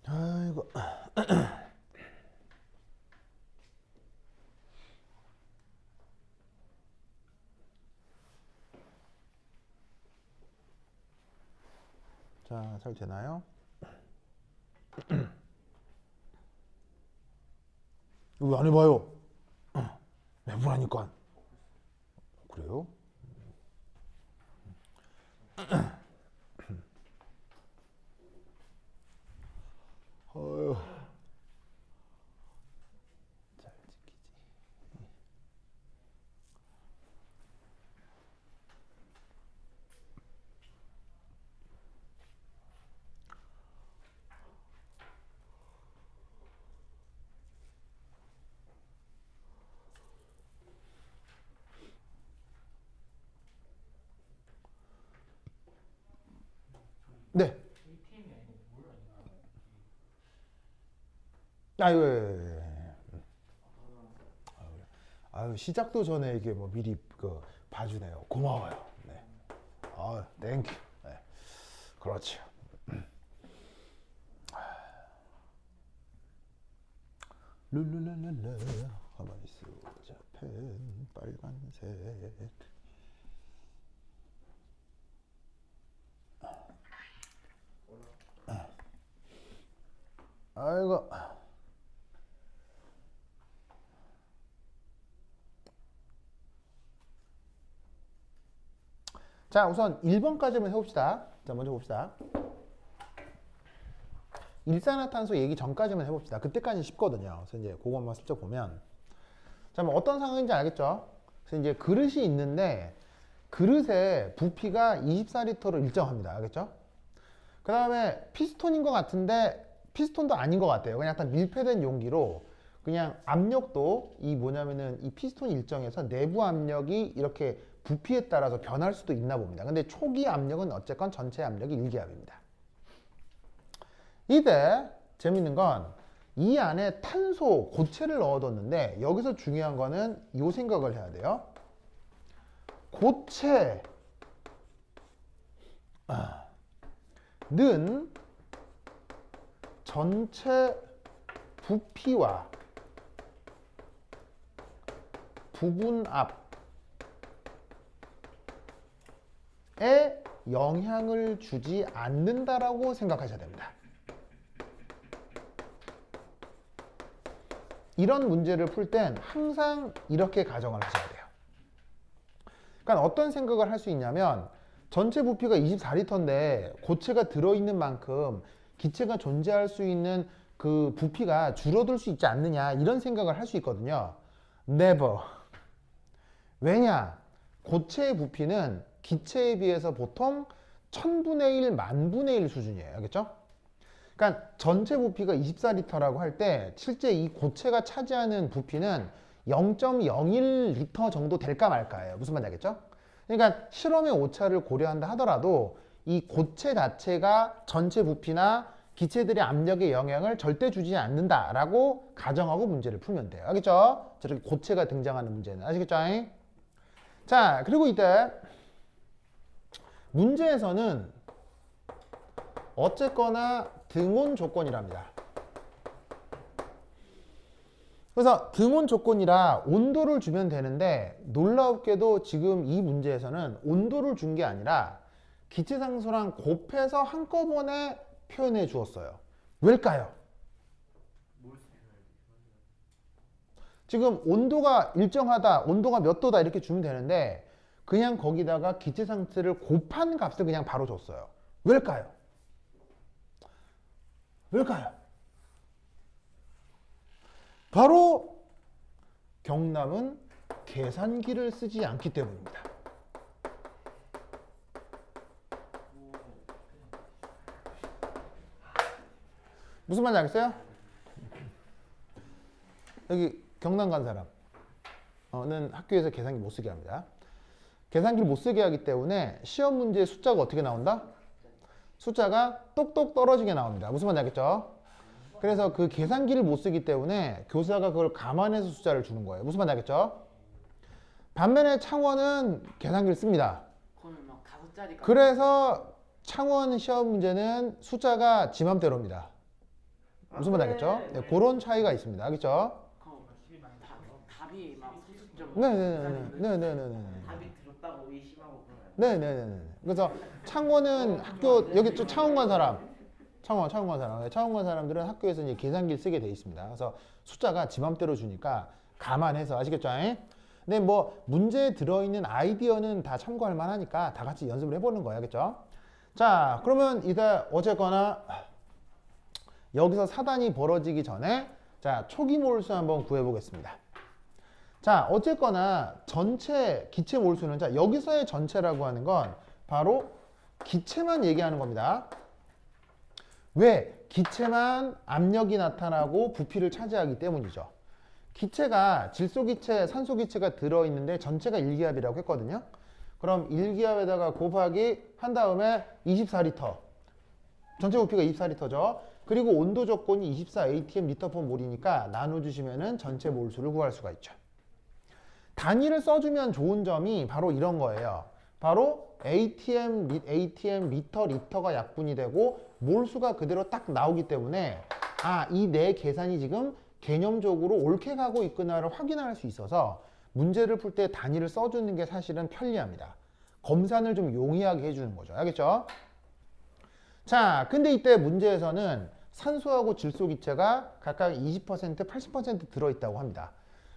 아이고. 자, 잘 되나요? 왜 안 해봐요? 해보라니까. 그래요? 어휴. 잘 지키지. 네. ATM이 아니고 뭘 아닌가? 아유, 아유, 시작도 전에 이게 뭐 미리 봐주네요. 고마워요. 네. 아, 땡큐. 네. 그렇죠. 룰루랄랄라. 가만히 있어. 자, 펜 빨간색. 아이고. 자, 우선 1번까지만 해봅시다. 자, 먼저 봅시다. 일산화탄소 얘기 전까지만 해봅시다. 그때까지 쉽거든요. 그래서 이제 그것만 슬쩍 보면. 자, 뭐 어떤 상황인지 알겠죠? 그래서 이제 그릇이 있는데, 그릇의 부피가 24리터로 일정합니다. 알겠죠? 그 다음에 피스톤인 것 같은데, 피스톤도 아닌 것 같아요. 그냥 약간 밀폐된 용기로 그냥 압력도 이 피스톤 일정에서 내부 압력이 이렇게 부피에 따라서 변할 수도 있나 봅니다. 근데 초기 압력은 어쨌건 전체 압력이 1기압입니다. 이때 재밌는 건 이 안에 탄소, 고체를 넣어뒀는데 여기서 중요한 거는 이 생각을 해야 돼요. 고체는 전체 부피와 부분압에 영향을 주지 않는다라고 생각하셔야 됩니다. 이런 문제를 풀 땐 항상 이렇게 가정을 하셔야 돼요. 그러니까 어떤 생각을 할 수 있냐면 전체 부피가 24리터인데 고체가 들어있는 만큼 기체가 존재할 수 있는 그 부피가 줄어들 수 있지 않느냐 이런 생각을 할 수 있거든요. Never. 왜냐? 고체의 부피는 기체에 비해서 보통 1000분의 1, 만분의 1 수준이에요. 알겠죠? 그러니까 전체 부피가 24리터라고 할 때 실제 이 고체가 차지하는 부피는 0.01리터 정도 될까 말까예요. 무슨 말인지 알겠죠? 그러니까 실험의 오차를 고려한다 하더라도 이 고체 자체가 전체 부피나 기체들의 압력에 영향을 절대 주지 않는다라고 가정하고 문제를 풀면 돼요. 알겠죠? 저렇게 고체가 등장하는 문제는. 아시겠죠? 자, 그리고 이때 문제에서는 어쨌거나 등온 조건이랍니다. 그래서 등온 조건이라 온도를 주면 되는데 놀랍게도 지금 이 문제에서는 온도를 준 게 아니라 기체상수랑 곱해서 한꺼번에 표현해 주었어요. 왜일까요? 지금 온도가 일정하다, 온도가 몇 도다 이렇게 주면 되는데 그냥 거기다가 기체 상태를 곱한 값을 그냥 바로 줬어요. 왜일까요? 왜일까요? 바로 경남은 계산기를 쓰지 않기 때문입니다. 무슨 말인지 알겠어요? 여기 경남 간 사람은 학교에서 계산기 못 쓰게 합니다. 계산기를 못 쓰게 하기 때문에 시험 문제의 숫자가 어떻게 나온다? 숫자가 똑똑 떨어지게 나옵니다. 무슨 말인지 알겠죠? 그래서 그 계산기를 못 쓰기 때문에 교사가 그걸 감안해서 숫자를 주는 거예요. 무슨 말인지 알겠죠? 반면에 창원은 계산기를 씁니다. 그러면 막 5자리가 그래서 창원 시험 문제는 숫자가 지 맘대로입니다. 무슨 말인지 알겠죠? 네, 그런 차이가 있습니다. 알겠죠? 답이 막 소수점 네네네. 답이 들었다고 의심하고 그러면 네네네. 그래서 창원은 학교 여기 또 창원 간 사람, 창원 간 사람, 창원 간 사람들은 학교에서 이제 계산기를 쓰게 돼 있습니다. 그래서 숫자가 지 맘대로 주니까 감안해서 아시겠죠? 근데 뭐 문제에 들어있는 아이디어는 다 참고할 만하니까 다 같이 연습을 해보는 거예요, 알겠죠? 자, 그러면 이제 어쨌거나 여기서 사단이 벌어지기 전에 자 초기 몰수 한번 구해보겠습니다. 자, 어쨌거나 전체 기체 몰수는 자 여기서의 전체라고 하는 건 바로 기체만 얘기하는 겁니다. 왜? 기체만 압력이 나타나고 부피를 차지하기 때문이죠. 기체가 질소기체, 산소기체가 들어있는데 전체가 1기압이라고 했거든요. 그럼 1기압에다가 곱하기 한 다음에 24리터. 전체 부피가 24리터죠. 그리고 온도 조건이 24 atm 리터/몰이니까 나눠주시면은 전체 몰수를 구할 수가 있죠. 단위를 써주면 좋은 점이 바로 이런 거예요. 바로 atm 리터가 약분이 되고 몰수가 그대로 딱 나오기 때문에 이 내 계산이 지금 개념적으로 옳게 가고 있구나를 확인할 수 있어서 문제를 풀 때 단위를 써주는 게 사실은 편리합니다. 검산을 좀 용이하게 해주는 거죠. 알겠죠? 자, 근데 이때 문제에서는 산소하고 질소기체가 각각 20%, 80% 들어있다고 합니다.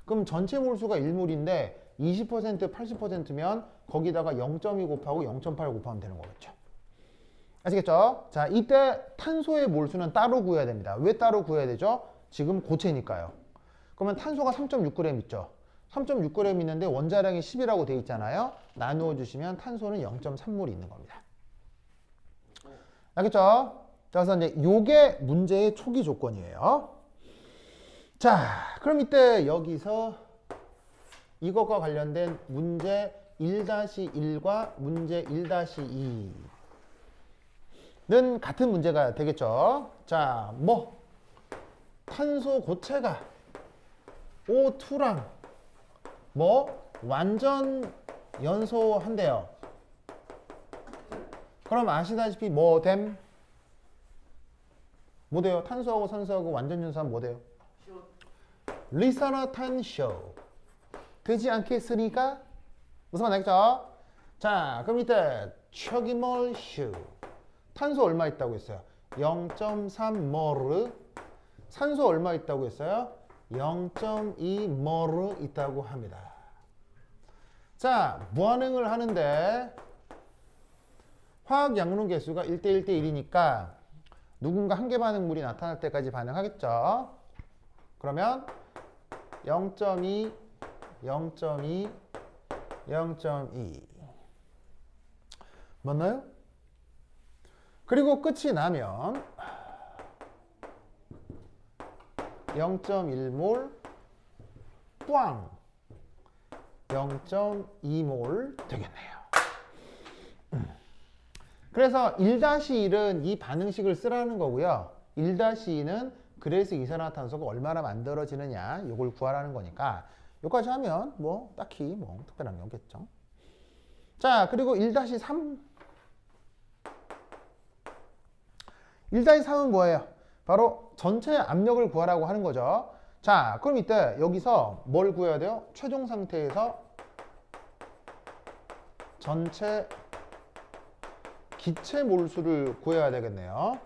그럼 전체 몰수가 1몰인데 20%, 80%면 거기다가 0.2 곱하고 0.8 곱하면 되는 거겠죠. 아시겠죠? 자, 이때 탄소의 몰수는 따로 구해야 됩니다. 왜 따로 구해야 되죠? 지금 고체니까요. 그러면 탄소가 3.6g 있죠. 3.6g 있는데 원자량이 10이라고 돼 있잖아요. 나누어 주시면 탄소는 0.3몰이 있는 겁니다. 알겠죠? 그래서 이제 요게 문제의 초기 조건이에요. 자, 그럼 이때 여기서 이것과 관련된 문제 1-1과 문제 1-2는 같은 문제가 되겠죠. 자, 뭐 탄소 고체가 O2랑 뭐 완전 연소한대요. 그럼 아시다시피 뭐 됨? 뭐 돼요? 탄소하고 산소하고 완전 연소하면 뭐 돼요? 리사나탄쇼 되지 않겠으니까 무슨 말 알겠죠? 자, 그럼 이때 초기몰수 탄소 얼마 있다고 했어요? 0.3몰. 산소 얼마 있다고 했어요? 0.2몰 있다고 합니다. 자, 무한행을 하는데 화학 양론 개수가 1대1 대 1이니까 누군가 한계 반응물이 나타날 때까지 반응하겠죠. 그러면 0.2, 0.2, 0.2 맞나요? 그리고 끝이 나면 0.1몰 꽝 0.2몰 되겠네요. 그래서 1-1은 이 반응식을 쓰라는 거고요. 1-2는 그래서 이산화탄소가 얼마나 만들어지느냐 이걸 구하라는 거니까 여기까지 하면 뭐 딱히 뭐 특별한 게 없겠죠. 자, 그리고 1-3 1-3은 뭐예요? 바로 전체 압력을 구하라고 하는 거죠. 자, 그럼 이때 여기서 뭘 구해야 돼요? 최종 상태에서 전체 기체 몰수를 구해야 되겠네요.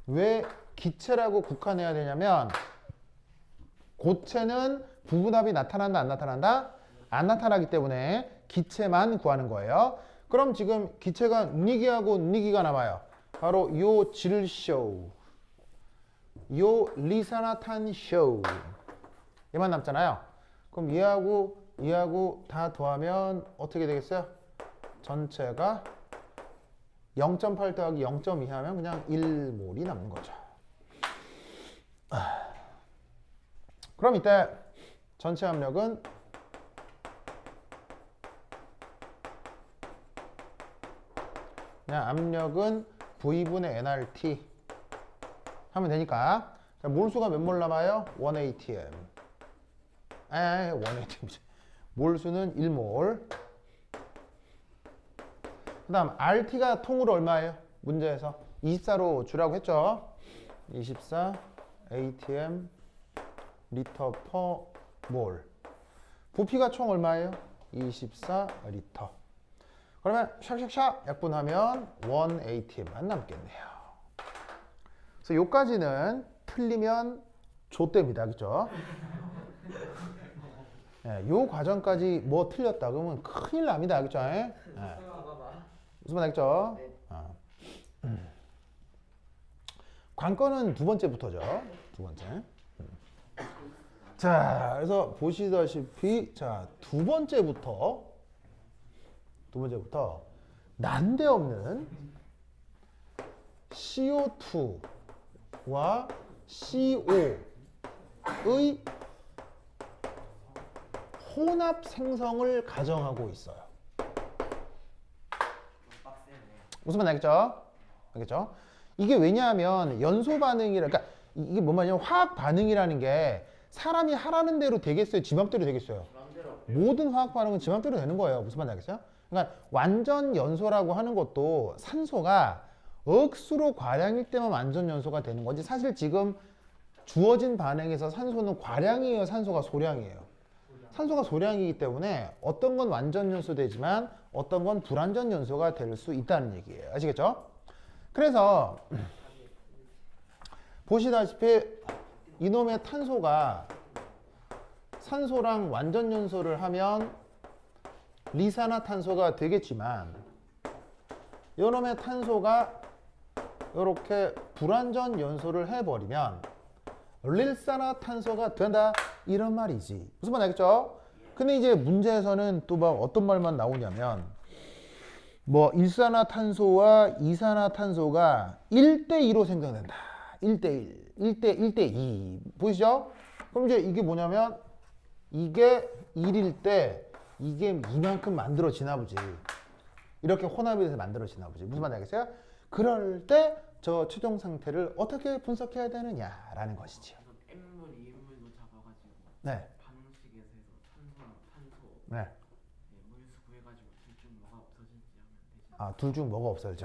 왜 기체라고 국한해야 되냐면 고체는 부분합이 나타난다, 안 나타난다? 안 나타나기 때문에 기체만 구하는 거예요. 그럼 지금 기체가 니기하고 니기가 남아요. 바로 요 질쇼, 요 리사나탄쇼 얘만 남잖아요. 그럼 얘하고 다 더하면 어떻게 되겠어요? 전체가 0.8 더하기 0.2 하면 그냥 1몰이 남는 거죠. 그럼 이때 전체 압력은 그냥 압력은 V분의 nRT 하면 되니까. 자, 몰수가 몇 몰 남아요? 1atm. 1atm. 몰수는 1몰. 그 다음 RT가 통으로 얼마예요? 문제에서 24로 주라고 했죠. 24 atm 리터 퍼 몰. 부피가 총 얼마예요? 24 리터. 그러면 샥샥샥 약분하면 1atm만 남겠네요. 그래서 요까지는 틀리면 좆됩니다. 그죠? 네, 요 과정까지 뭐 틀렸다 그러면 큰일 납니다. 그죠? 네. 무슨 말 알겠죠? 관건은 두 번째부터죠. 두 번째. 자, 그래서 보시다시피 자, 두 번째부터 난데없는 CO2와 CO의 혼합 생성을 가정하고 있어요. 무슨 말 알겠죠? 알겠죠? 이게 왜냐하면 연소 반응이라, 그러니까 이게 뭔 말이냐면 화학 반응이라는 게 사람이 하라는 대로 되겠어요? 지 맘대로 되겠어요? 모든 화학 반응은 지 맘대로 되는 거예요. 무슨 말인지 알겠어요? 그러니까 완전 연소라고 하는 것도 산소가 억수로 과량일 때만 완전 연소가 되는 거지, 사실 지금 주어진 반응에서 산소는 과량이에요, 산소가 소량이에요? 산소가 소량이기 때문에 어떤 건 완전 연소되지만 어떤 건 불완전 연소가 될 수 있다는 얘기예요. 아시겠죠? 그래서 보시다시피 이놈의 탄소가 산소랑 완전 연소를 하면 리산화탄소가 되겠지만 이놈의 탄소가 이렇게 불완전 연소를 해버리면 릴산화탄소가 된다, 이런 말이지. 무슨 말 알겠죠? 근데 이제 문제에서는 또 막 어떤 말만 나오냐면 뭐 일산화탄소와 이산화탄소가 1대2로 생성된다. 1대1, 1대2. 보이시죠? 그럼 이제 이게 뭐냐면 이게 1일 때 이게 이만큼 만들어지나 보지. 이렇게 혼합이 돼서 만들어지나 보지. 무슨 말인지 알겠어요? 그럴 때 저 최종 상태를 어떻게 분석해야 되느냐라는 것이지요. N물, 2인물도 잡아가지고 네. 반응식에서 해서 탄소 네. 물수 구해가지고 둘 중 뭐가 없어질지 하면 되지. 아, 둘 중 뭐가 없어질지.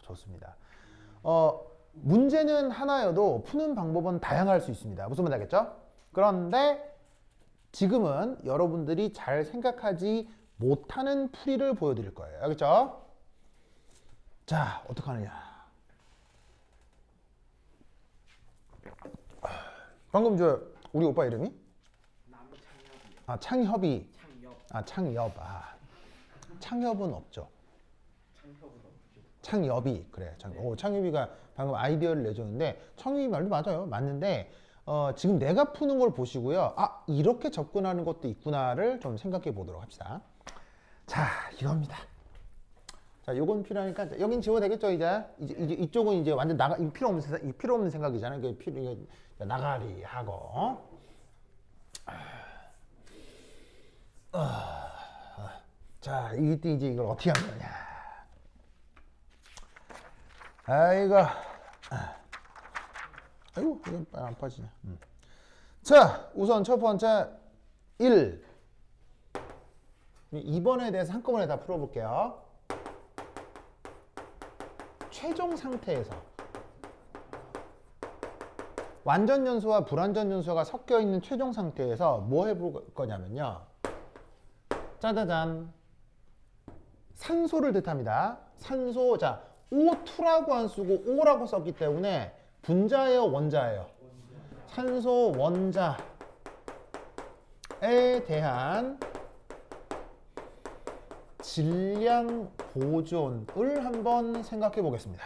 좋습니다. 문제는 하나여도 푸는 방법은 다양할 수 있습니다. 무슨 말인지 알겠죠? 그런데 지금은 여러분들이 잘 생각하지 못하는 풀이를 보여드릴 거예요. 알겠죠? 자, 어떡하느냐. 방금 우리 오빠 이름이? 남창엽이요. 아, 창협이. 창엽. 아, 창협. 아, 창협은 없죠. 창엽은 없죠. 창협이. 그래. 창협이가 방금 아이디어를 내줬는데 창협이 말도 맞아요. 맞는데 지금 내가 푸는 걸 보시고요. 아, 이렇게 접근하는 것도 있구나를 좀 생각해 보도록 합시다. 자, 이겁니다. 자, 요건 필요하니까 여긴 지워도 되겠죠, 이제 이쪽은 이제 완전 필요 없는 생각이잖아요. 이게 나가리 하고. 자, 이때 이제 이걸 어떻게 하는 거냐. 아이고, 이건 안 빠지냐. 자, 우선 첫 번째 1. 2번에 대해서 한꺼번에 다 풀어볼게요. 최종 상태에서 완전 연소와 불완전 연소가 섞여 있는 최종 상태에서 뭐 해볼 거냐면요. 짜자잔. 산소를 뜻합니다. 산소. 자, O2라고 안 쓰고 O라고 썼기 때문에 분자예요, 원자예요? 산소 원자에 대한 질량 보존을 한번 생각해 보겠습니다.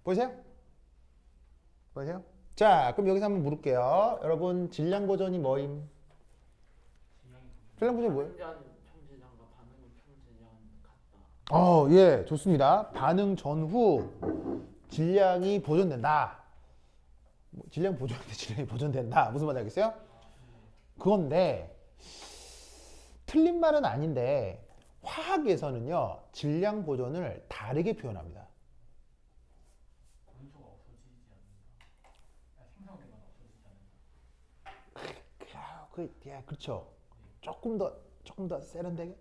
보이세요? 보이세요? 자, 그럼 여기서 한번 물을게요. 여러분, 질량 보존이 뭐임? 질량 보존이 뭐예요? 충전 총질량과 반응 총질량 같다. 예, 좋습니다. 반응 전후 질량이 보존된다. 질량 보존인데 질량이 보존된다. 무슨 말인지 알겠어요? 그건데 틀린 말은 아닌데 화학에서는요 질량 보존을 다르게 표현합니다. 원소가 없어지지 않는다. 생성되거나 없어지지 않는다. 그렇죠. 조금 더 세련되게.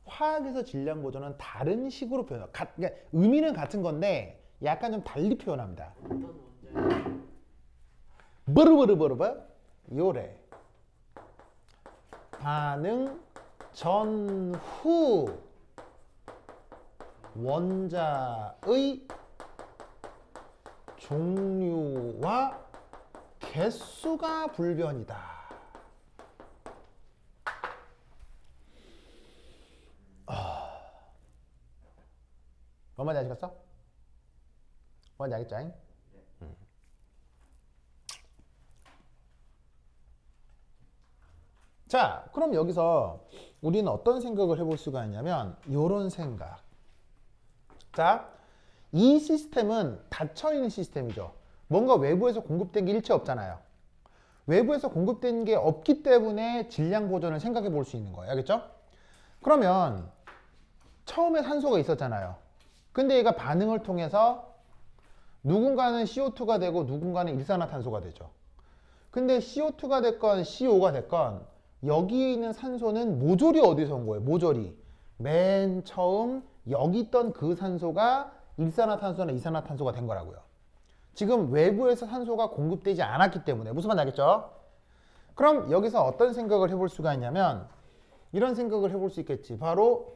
화학에서 질량 보존은 다른 식으로 표현해요. 그러니까 의미는 같은 건데 약간 좀 달리 표현합니다. 어떤 문제? 버르버르버르버 요래. 반응 전후 원자의 종류와 개수가 불변이다. 뭔 말인지 아시겠어? 뭔 말인지 알겠죠? 자, 그럼 여기서 우리는 어떤 생각을 해볼 수가 있냐면 이런 생각. 자, 이 시스템은 닫혀있는 시스템이죠. 뭔가 외부에서 공급된 게 일체 없잖아요. 외부에서 공급된 게 없기 때문에 질량 보존을 생각해 볼 수 있는 거예요. 알겠죠? 그러면 처음에 산소가 있었잖아요. 근데 얘가 반응을 통해서 누군가는 CO2가 되고 누군가는 일산화탄소가 되죠. 근데 CO2가 됐건 CO가 됐건 여기에 있는 산소는 모조리 어디서 온 거예요? 모조리. 맨 처음 여기 있던 그 산소가 일산화탄소나 이산화탄소가 된 거라고요. 지금 외부에서 산소가 공급되지 않았기 때문에. 무슨 말인지 알겠죠? 그럼 여기서 어떤 생각을 해볼 수가 있냐면 이런 생각을 해볼 수 있겠지. 바로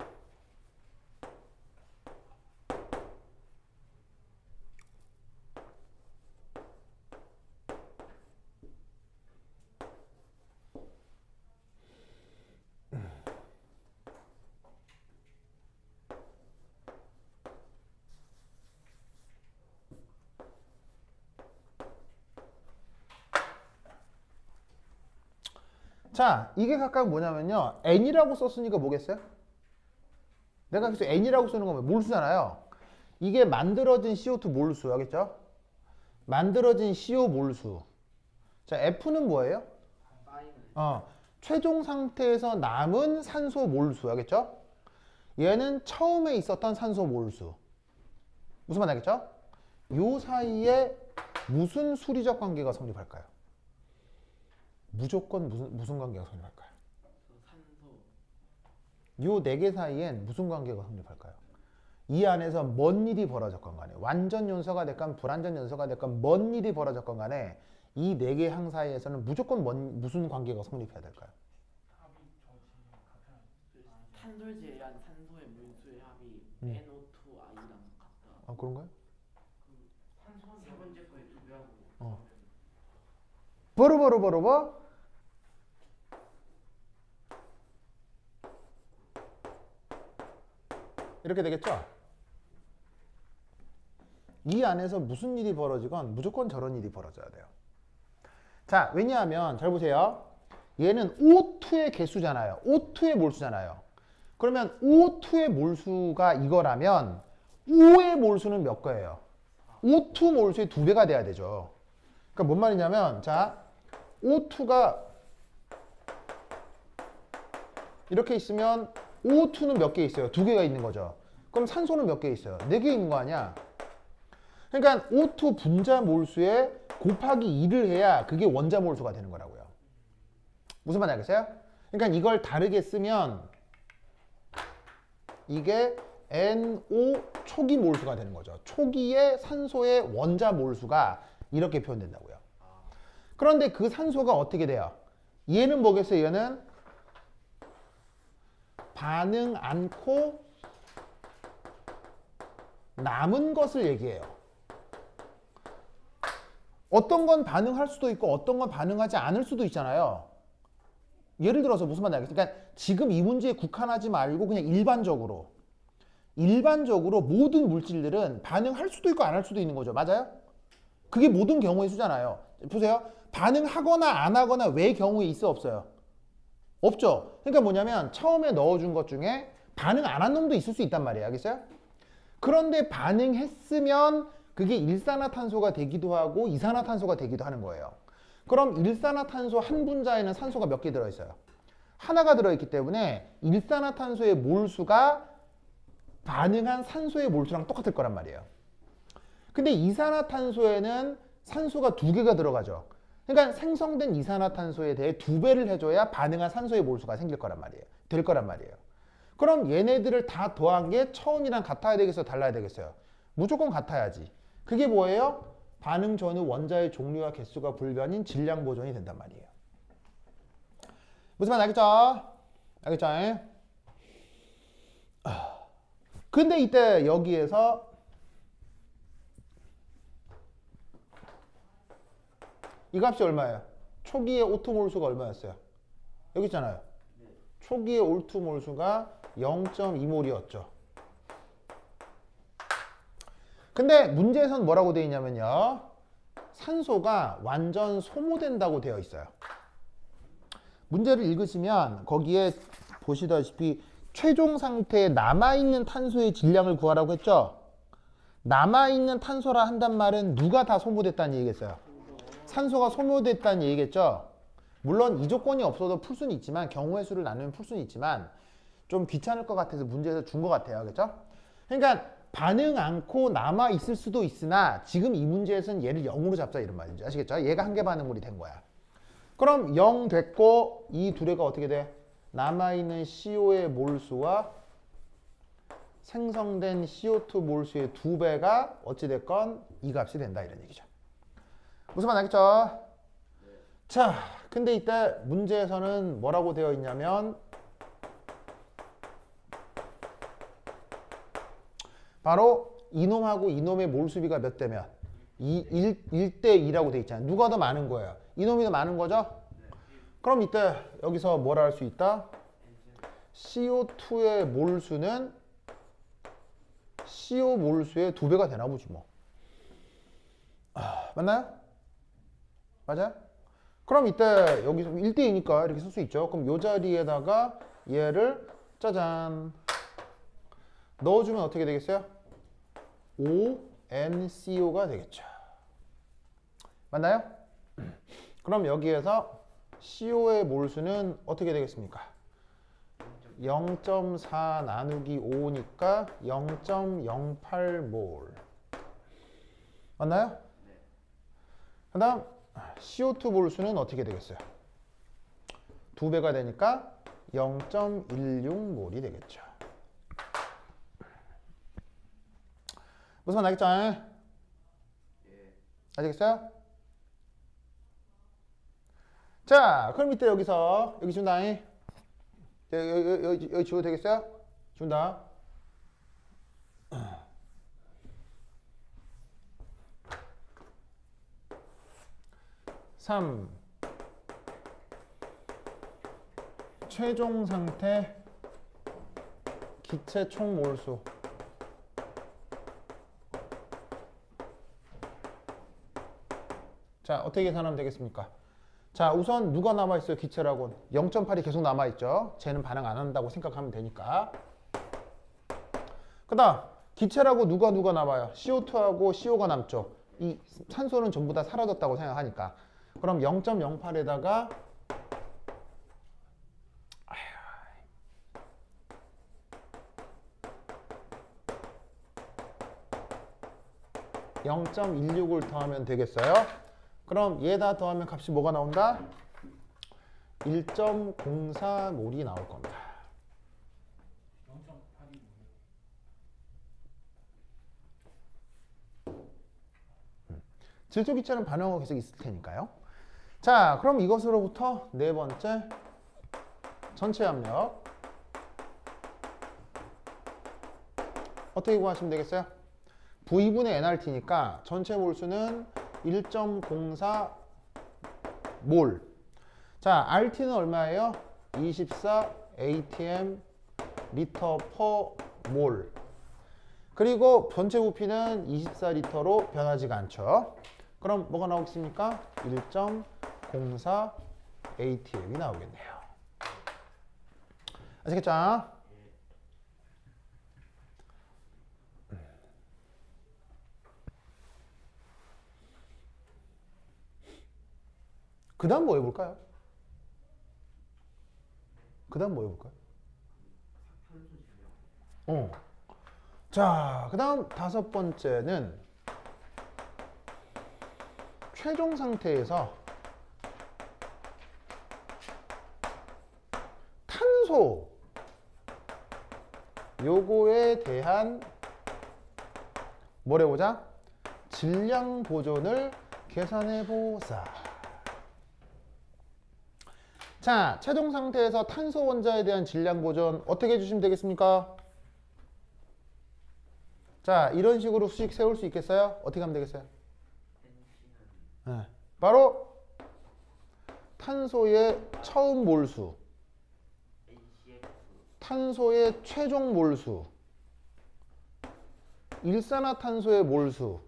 자, 이게 각각 뭐냐면요. N이라고 썼으니까 뭐겠어요? 내가 계속 N이라고 쓰는 거면 몰수잖아요. 이게 만들어진 CO2 몰수, 알겠죠? 만들어진 CO 몰수. 자, F는 뭐예요? 쌓이는 최종 상태에서 남은 산소 몰수, 알겠죠? 얘는 처음에 있었던 산소 몰수. 무슨 말 알겠죠? 요 사이에 무슨 수리적 관계가 성립할까요? 무조건 무슨 관계가 성립할까요? 산소. 요 네 개 사이엔 무슨 관계가 성립할까요? 이 안에서 뭔 일이 벌어졌건 간에 완전 연소가 됐건 불완전 연소가 됐건 뭔 일이 벌어졌건 간에 이 네 개 항 사이에서는 무조건 무슨 관계가 성립해야 될까요? 탄솔제한 산소의 물수의 합이 NO2I랑 같다. 아, 그런가요? 산소 세 번째 거에 두 배하고. 버르버르버르버 이렇게 되겠죠? 이 안에서 무슨 일이 벌어지건 무조건 저런 일이 벌어져야 돼요. 자, 왜냐하면 잘 보세요. 얘는 O2의 개수잖아요. O2의 몰수잖아요. 그러면 O2의 몰수가 이거라면 O의 몰수는 몇 거예요? O2 몰수의 2배가 돼야 되죠. 그러니까 뭔 말이냐면 자, O2가 이렇게 있으면 O2는 몇 개 있어요? 2개가 있는 거죠. 그럼 산소는 몇 개 있어요? 4개 있는 거 아니야? 그러니까 O2 분자 몰수에 곱하기 2를 해야 그게 원자 몰수가 되는 거라고요. 무슨 말인지 알겠어요? 그러니까 이걸 다르게 쓰면 이게 NO 초기 몰수가 되는 거죠. 초기의 산소의 원자 몰수가 이렇게 표현된다고요. 그런데 그 산소가 어떻게 돼요? 얘는 뭐겠어요? 얘는 반응 않고 남은 것을 얘기해요. 어떤 건 반응할 수도 있고 어떤 건 반응하지 않을 수도 있잖아요. 예를 들어서 무슨 말인지 알겠어요? 그러니까 지금 이 문제에 국한하지 말고 그냥 일반적으로 모든 물질들은 반응할 수도 있고 안 할 수도 있는 거죠. 맞아요? 그게 모든 경우의 수잖아요. 보세요. 반응하거나 안 하거나 왜 경우에 있어 없어요? 없죠. 그러니까 뭐냐면 처음에 넣어준 것 중에 반응 안 한 놈도 있을 수 있단 말이에요. 알겠어요? 그런데 반응했으면 그게 일산화탄소가 되기도 하고 이산화탄소가 되기도 하는 거예요. 그럼 일산화탄소 한 분자에는 산소가 몇 개 들어있어요? 하나가 들어있기 때문에 일산화탄소의 몰수가 반응한 산소의 몰수랑 똑같을 거란 말이에요. 근데 이산화탄소에는 산소가 2개가 들어가죠. 그러니까 생성된 이산화탄소에 대해 2배를 해줘야 반응한 산소의 몰수가 생길 거란 말이에요. 될 거란 말이에요. 그럼 얘네들을 다 더한 게 처음이랑 같아야 되겠어요? 달라야 되겠어요? 무조건 같아야지. 그게 뭐예요? 반응 전후 원자의 종류와 개수가 불변인 질량 보존이 된단 말이에요. 무슨 말 알겠죠? 알겠죠? 근데 이때 여기에서 이 값이 얼마예요? 초기의 O2 몰수가 얼마였어요? 여기 있잖아요. 초기의 O2 몰수가 0.2몰이었죠. 근데 문제에서는 뭐라고 되어 있냐면요. 산소가 완전 소모된다고 되어 있어요. 문제를 읽으시면 거기에 보시다시피 최종 상태에 남아있는 탄소의 질량을 구하라고 했죠. 남아있는 탄소라 한단 말은 누가 다 소모됐다는 얘기겠어요? 산소가 소모됐다는 얘기겠죠. 물론 이 조건이 없어도 풀 수는 있지만 경우의 수를 나누면 풀 수는 있지만 좀 귀찮을 것 같아서 문제에서 준 것 같아요. 그렇죠? 그러니까 반응 않고 남아 있을 수도 있으나 지금 이 문제에서는 얘를 0으로 잡자 이런 말이죠. 아시겠죠? 얘가 한계 반응물이 된 거야. 그럼 0 됐고 이 두 개가 어떻게 돼? 남아있는 CO의 몰수와 생성된 CO2 몰수의 2배가 어찌됐건 이 값이 된다 이런 얘기죠. 무슨 말 알겠죠? 자, 근데 이때 문제에서는 뭐라고 되어 있냐면 바로 이놈하고 이놈의 몰수비가 몇 대면 1대 2라고 되어 있잖아요. 누가 더 많은 거예요? 이놈이 더 많은 거죠? 그럼 이때 여기서 뭐라 할 수 있다? CO2의 몰수는 CO 몰수의 2배가 되나 보지 뭐. 맞나요? 맞아요? 그럼 이때 여기서 1대2니까 이렇게 쓸 수 있죠. 그럼 이 자리에다가 얘를 짜잔 넣어주면 어떻게 되겠어요? ONCO가 되겠죠. 맞나요? 그럼 여기에서 CO의 몰수는 어떻게 되겠습니까? 0.4 나누기 5니까 0.08몰. 맞나요? 그 다음 CO2 몰수는 어떻게 되겠어요? 2배가 되니까 0.16몰이 되겠죠. 무슨 말 알겠죠? 아시겠어요? 자, 그럼 이때 여기서 여기 준다. 여기 지워도 되겠어요? 준다. (3) 최종 상태 기체 총 몰수. 자, 어떻게 계산하면 되겠습니까? 자, 우선 누가 남아있어요? 기체라고는 0.8이 계속 남아있죠. 쟤는 반응 안 한다고 생각하면 되니까. 그 다음 기체라고 누가 남아요? CO2하고 CO가 남죠. 이 산소는 전부 다 사라졌다고 생각하니까. 그럼 0.08에다가 0.16을 더하면 되겠어요. 그럼 얘다 더하면 값이 뭐가 나온다? 1.04몰이 나올 겁니다. 0.8이 질소기체는 반응하고 계속 있을 테니까요. 자, 그럼 이것으로부터 네 번째 전체 압력 어떻게 구하시면 되겠어요? V분의 nRT니까 전체 몰수는 1.04 몰. 자, RT는 얼마예요? 24 atm 리터 퍼 몰. 그리고 전체 부피는 24리터로 변하지가 않죠. 그럼 뭐가 나오겠습니까? 1.04 atm이 나오겠네요. 아시겠죠? 그 다음 뭐 해볼까요? 그 다음 뭐 해볼까요? 자, 그 다음 5번째는 최종 상태에서 탄소 요거에 대한 뭘 해보자? 질량 보존을 계산해 보자. 자, 최종 상태에서 탄소 원자에 대한 질량 보존 어떻게 해주시면 되겠습니까? 자, 이런 식으로 수식 세울 수 있겠어요? 어떻게 하면 되겠어요? 네. 바로 탄소의 처음 몰수, 탄소의 최종 몰수, 일산화탄소의 몰수,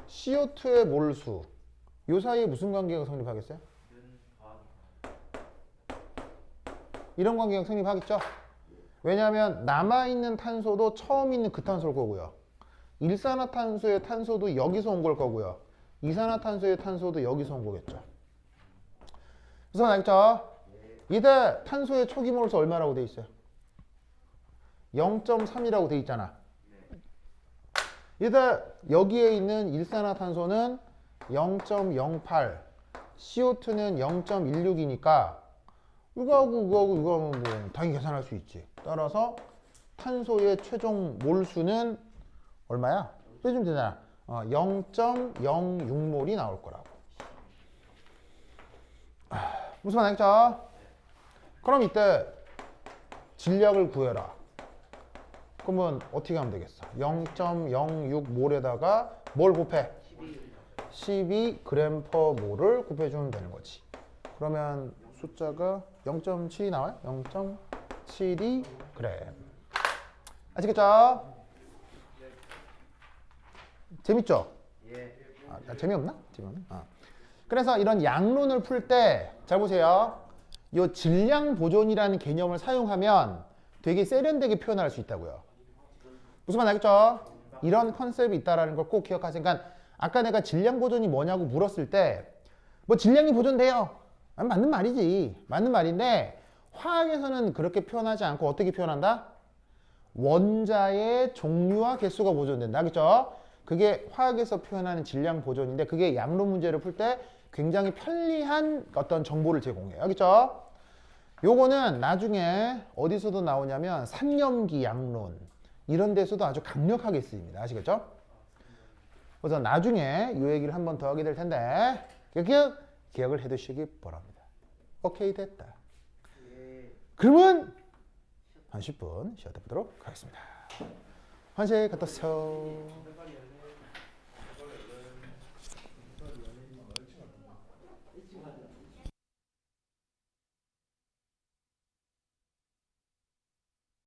CO2의 몰수, 요 사이에 무슨 관계가 성립하겠어요? 이런 관계가 성립하겠죠? 왜냐하면 남아있는 탄소도 처음 있는 그 탄소일 거고요. 일산화탄소의 탄소도 여기서 온 걸 거고요. 이산화탄소의 탄소도 여기서 온 거겠죠. 무슨 말 알겠죠? 이때 탄소의 초기 몰수 얼마라고 돼 있어요? 0.3이라고 돼 있잖아. 이때 여기에 있는 일산화탄소는 0.08, CO2는 0.16이니까 이거 하면 뭐 당연히 계산할 수 있지. 따라서 탄소의 최종 몰수는 얼마야? 빼주면 되잖아. 0.06몰이 나올 거라고. 무슨 말 알겠죠? 그럼 이때 질량을 구해라. 그러면 어떻게 하면 되겠어? 0.06몰에다가 뭘 곱해? 12g per 몰을 곱해주면 되는 거지. 그러면 숫자가 0.7이 나와요? 0.72g. 아시겠죠? 재밌죠? 재미없나? 재미없나? 그래서 이런 양론을 풀 때 잘 보세요. 이 질량 보존이라는 개념을 사용하면 되게 세련되게 표현할 수 있다고요. 무슨 말 알겠죠? 이런 컨셉이 있다는 걸 꼭 기억하세요. 그러니까 아까 내가 질량 보존이 뭐냐고 물었을 때 뭐 질량이 보존돼요. 맞는 말이지. 맞는 말인데 화학에서는 그렇게 표현하지 않고 어떻게 표현한다? 원자의 종류와 개수가 보존된다. 알겠죠? 그게 화학에서 표현하는 질량 보존인데 그게 양론 문제를 풀 때 굉장히 편리한 어떤 정보를 제공해요. 알겠죠? 요거는 나중에 어디서도 나오냐면 삼염기 양론 이런 데서도 아주 강력하게 쓰입니다. 아시겠죠? 그래서 나중에 이 얘기를 한 번 더 하게 될 텐데 기억을 해두시기 바랍니다. 오케이, 됐다. 그러면 한 10분 쉬었다 보도록 하겠습니다. 환식 갔다 오세요.